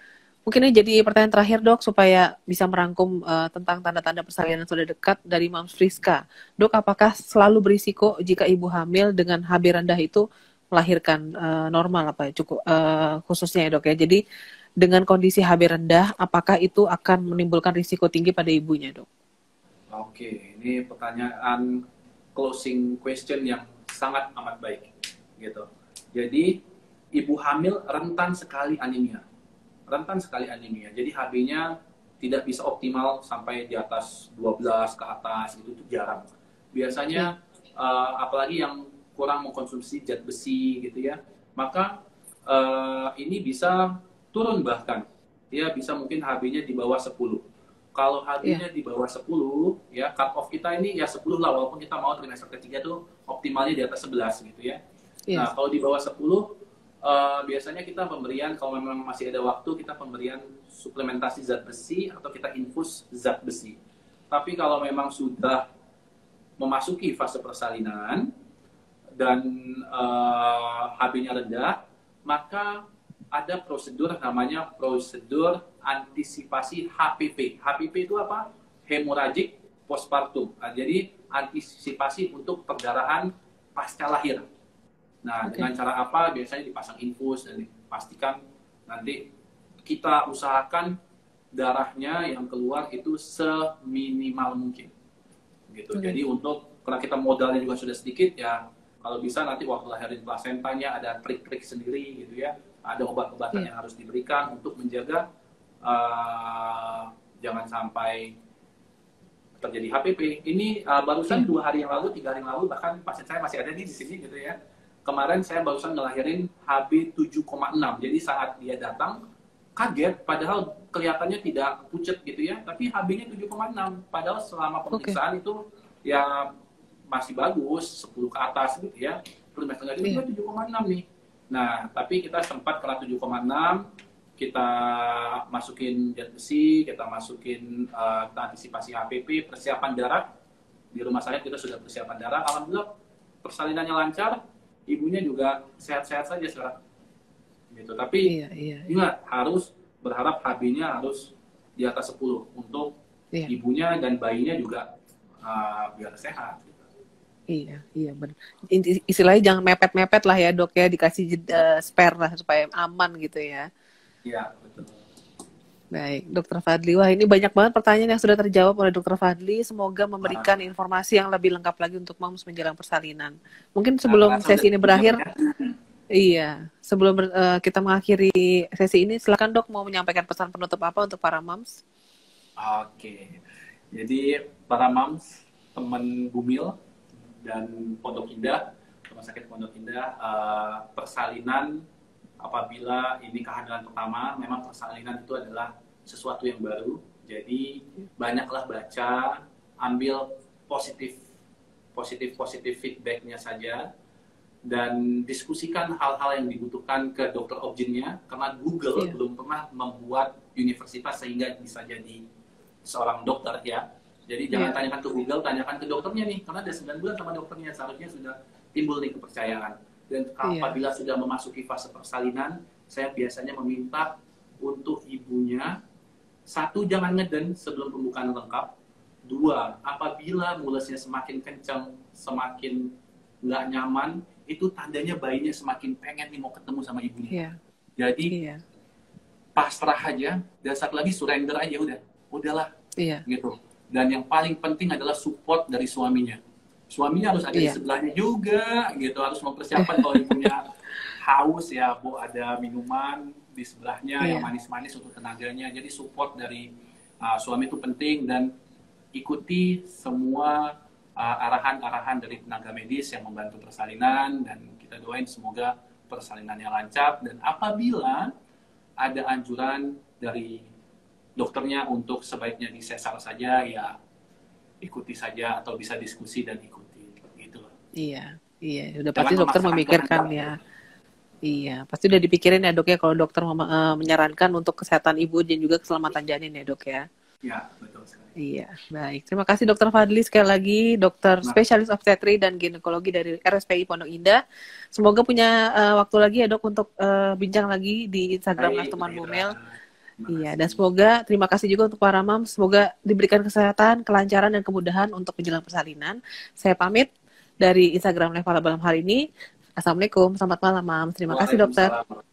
[SPEAKER 1] Mungkin ini jadi pertanyaan terakhir, Dok, supaya bisa merangkum tentang tanda-tanda persalinan sudah dekat dari Mams Friska. Dok, apakah selalu berisiko jika ibu hamil dengan HB rendah itu melahirkan normal apa ya, cukup khususnya ya, Dok ya. Jadi dengan kondisi HB rendah, apakah itu akan menimbulkan risiko tinggi pada ibunya, Dok?
[SPEAKER 2] Oke, ini pertanyaan closing question yang sangat amat baik, gitu. Jadi ibu hamil rentan sekali anemia, Jadi HB-nya tidak bisa optimal sampai di atas 12 ke atas, gitu itu jarang. Biasanya apalagi yang kurang mengkonsumsi zat besi, gitu ya, maka ini bisa turun bahkan, ya bisa mungkin HB-nya di bawah 10. Kalau
[SPEAKER 1] Iya,
[SPEAKER 2] HB-nya di bawah 10, ya cut off kita ini ya 10 lah, walaupun kita mau trimester ketiga tuh optimalnya di atas 11 gitu ya.
[SPEAKER 1] iya,
[SPEAKER 2] Nah, kalau di bawah 10, biasanya kita pemberian, kalau memang masih ada waktu, kita pemberian suplementasi zat besi atau kita infus zat besi. Tapi kalau memang sudah memasuki fase persalinan dan HB-nya rendah, maka ada prosedur namanya prosedur antisipasi HPP. HPP itu apa? Hemorrhagic postpartum. Nah, jadi antisipasi untuk perdarahan pasca lahir. Nah,
[SPEAKER 1] oke,
[SPEAKER 2] dengan cara apa? Biasanya dipasang infus dan dipastikan nanti kita usahakan darahnya yang keluar itu seminimal mungkin. Gitu.
[SPEAKER 1] oke,
[SPEAKER 2] Jadi karena kita modalnya juga sudah sedikit ya, kalau bisa nanti waktu lahirin plasentanya ada trik-trik sendiri gitu ya. Ada obat-obatan
[SPEAKER 1] iya,
[SPEAKER 2] yang harus diberikan untuk menjaga jangan sampai terjadi HPP. Ini barusan
[SPEAKER 1] iya,
[SPEAKER 2] 2 hari yang lalu, 3 hari yang lalu, bahkan pasien saya masih ada di sini gitu ya. Kemarin saya barusan ngelahirin HB 7,6. Jadi saat dia datang kaget, padahal kelihatannya tidak pucet gitu ya, tapi HB-nya 7,6. Padahal selama
[SPEAKER 1] oke,
[SPEAKER 2] pemeriksaan itu ya masih bagus, 10 ke atas gitu ya. Trimester itu
[SPEAKER 1] iya,
[SPEAKER 2] juga 7,6 nih. Nah, tapi kita sempat kena 7,6, kita masukin zat besi, kita masukin antisipasi HPP, persiapan darah. Di rumah sakit kita sudah persiapan darah. Alhamdulillah persalinannya lancar, ibunya juga sehat-sehat saja sekarang. Gitu. Tapi
[SPEAKER 1] iya, iya, iya,
[SPEAKER 2] ingat, harus berharap HB-nya harus di atas 10 untuk
[SPEAKER 1] Iya,
[SPEAKER 2] ibunya dan bayinya juga biar sehat. Gitu.
[SPEAKER 1] iya, iya benar. Istilahnya jangan mepet-mepet lah ya dok ya, dikasih
[SPEAKER 2] Ya,
[SPEAKER 1] spare lah supaya aman gitu ya.
[SPEAKER 2] ya betul.
[SPEAKER 1] Baik, Dokter Fadli. Wah, ini banyak banget pertanyaan yang sudah terjawab oleh Dokter Fadli. Semoga memberikan
[SPEAKER 2] Wah,
[SPEAKER 1] informasi yang lebih lengkap lagi untuk moms menjelang persalinan. Mungkin sebelum
[SPEAKER 2] terasa udah
[SPEAKER 1] sesi ini
[SPEAKER 2] 1 jam
[SPEAKER 1] berakhir,
[SPEAKER 2] ya.
[SPEAKER 1] iya, sebelum kita mengakhiri sesi ini, silakan dok mau menyampaikan pesan penutup apa untuk para moms?
[SPEAKER 2] Oke, jadi para moms, teman Bumil dan Pondok Indah, Rumah Sakit Pondok Indah, persalinan apabila ini kehamilan pertama, memang persalinan itu adalah sesuatu yang baru. Jadi banyaklah baca, ambil positif positif feedbacknya saja, dan diskusikan hal-hal yang dibutuhkan ke dokter objinnya, karena Google
[SPEAKER 1] Iya,
[SPEAKER 2] belum pernah membuat universitas sehingga bisa jadi seorang dokter ya. Jadi jangan
[SPEAKER 1] iya,
[SPEAKER 2] tanyakan ke Google, tanyakan ke dokternya nih, karena ada 9 bulan sama dokternya, seharusnya sudah timbul nih kepercayaan. Dan
[SPEAKER 1] iya,
[SPEAKER 2] apabila sudah memasuki fase persalinan, saya biasanya meminta untuk ibunya, satu, jangan ngeden sebelum pembukaan lengkap. Dua, apabila mulusnya semakin kencang, semakin nggak nyaman, itu tandanya bayinya semakin pengen nih mau ketemu sama ibunya.
[SPEAKER 1] iya,
[SPEAKER 2] Jadi
[SPEAKER 1] iya,
[SPEAKER 2] pasrah aja, dan satu lagi surrender aja, udahlah
[SPEAKER 1] iya,
[SPEAKER 2] gitu. Dan yang paling penting adalah support dari suaminya. Suaminya harus ada di
[SPEAKER 1] iya,
[SPEAKER 2] sebelahnya juga gitu, harus mempersiapkan kalau ibunya haus ya, Bu, ada minuman di sebelahnya yang
[SPEAKER 1] iya,
[SPEAKER 2] manis-manis untuk tenaganya. Jadi support dari suami itu penting, dan ikuti semua arahan-arahan dari tenaga medis yang membantu persalinan, dan kita doain semoga persalinannya lancar. Dan apabila ada anjuran dari dokternya untuk sebaiknya disesar saja, ya ikuti saja, atau bisa diskusi dan ikuti gitu loh.
[SPEAKER 1] iya, iya. Udah pasti
[SPEAKER 2] Jangan
[SPEAKER 1] dokter
[SPEAKER 2] memaksakan
[SPEAKER 1] memikirkan
[SPEAKER 2] kehendak.
[SPEAKER 1] ya. Iya, pasti udah dipikirin ya dok ya kalau dokter menyarankan untuk kesehatan ibu dan juga keselamatan janin ya dok ya.
[SPEAKER 2] Ya, betul sekali.
[SPEAKER 1] Iya, baik. Terima kasih Dokter Fadli sekali lagi, dokter
[SPEAKER 2] Nah,
[SPEAKER 1] spesialis obstetri dan ginekologi dari RSPI Pondok Indah. Semoga punya waktu lagi ya dok untuk bincang lagi di Instagram
[SPEAKER 2] baik,
[SPEAKER 1] Teman
[SPEAKER 2] Ira.
[SPEAKER 1] Bumil.
[SPEAKER 2] Terima
[SPEAKER 1] Iya, dan
[SPEAKER 2] kasih.
[SPEAKER 1] semoga terima kasih juga untuk para mam. Semoga diberikan kesehatan, kelancaran dan kemudahan untuk menjelang persalinan. Saya pamit dari Instagram Live malam hari ini. Assalamualaikum, selamat malam mam. Terima kasih dokter.
[SPEAKER 2] Waalaikumsalam.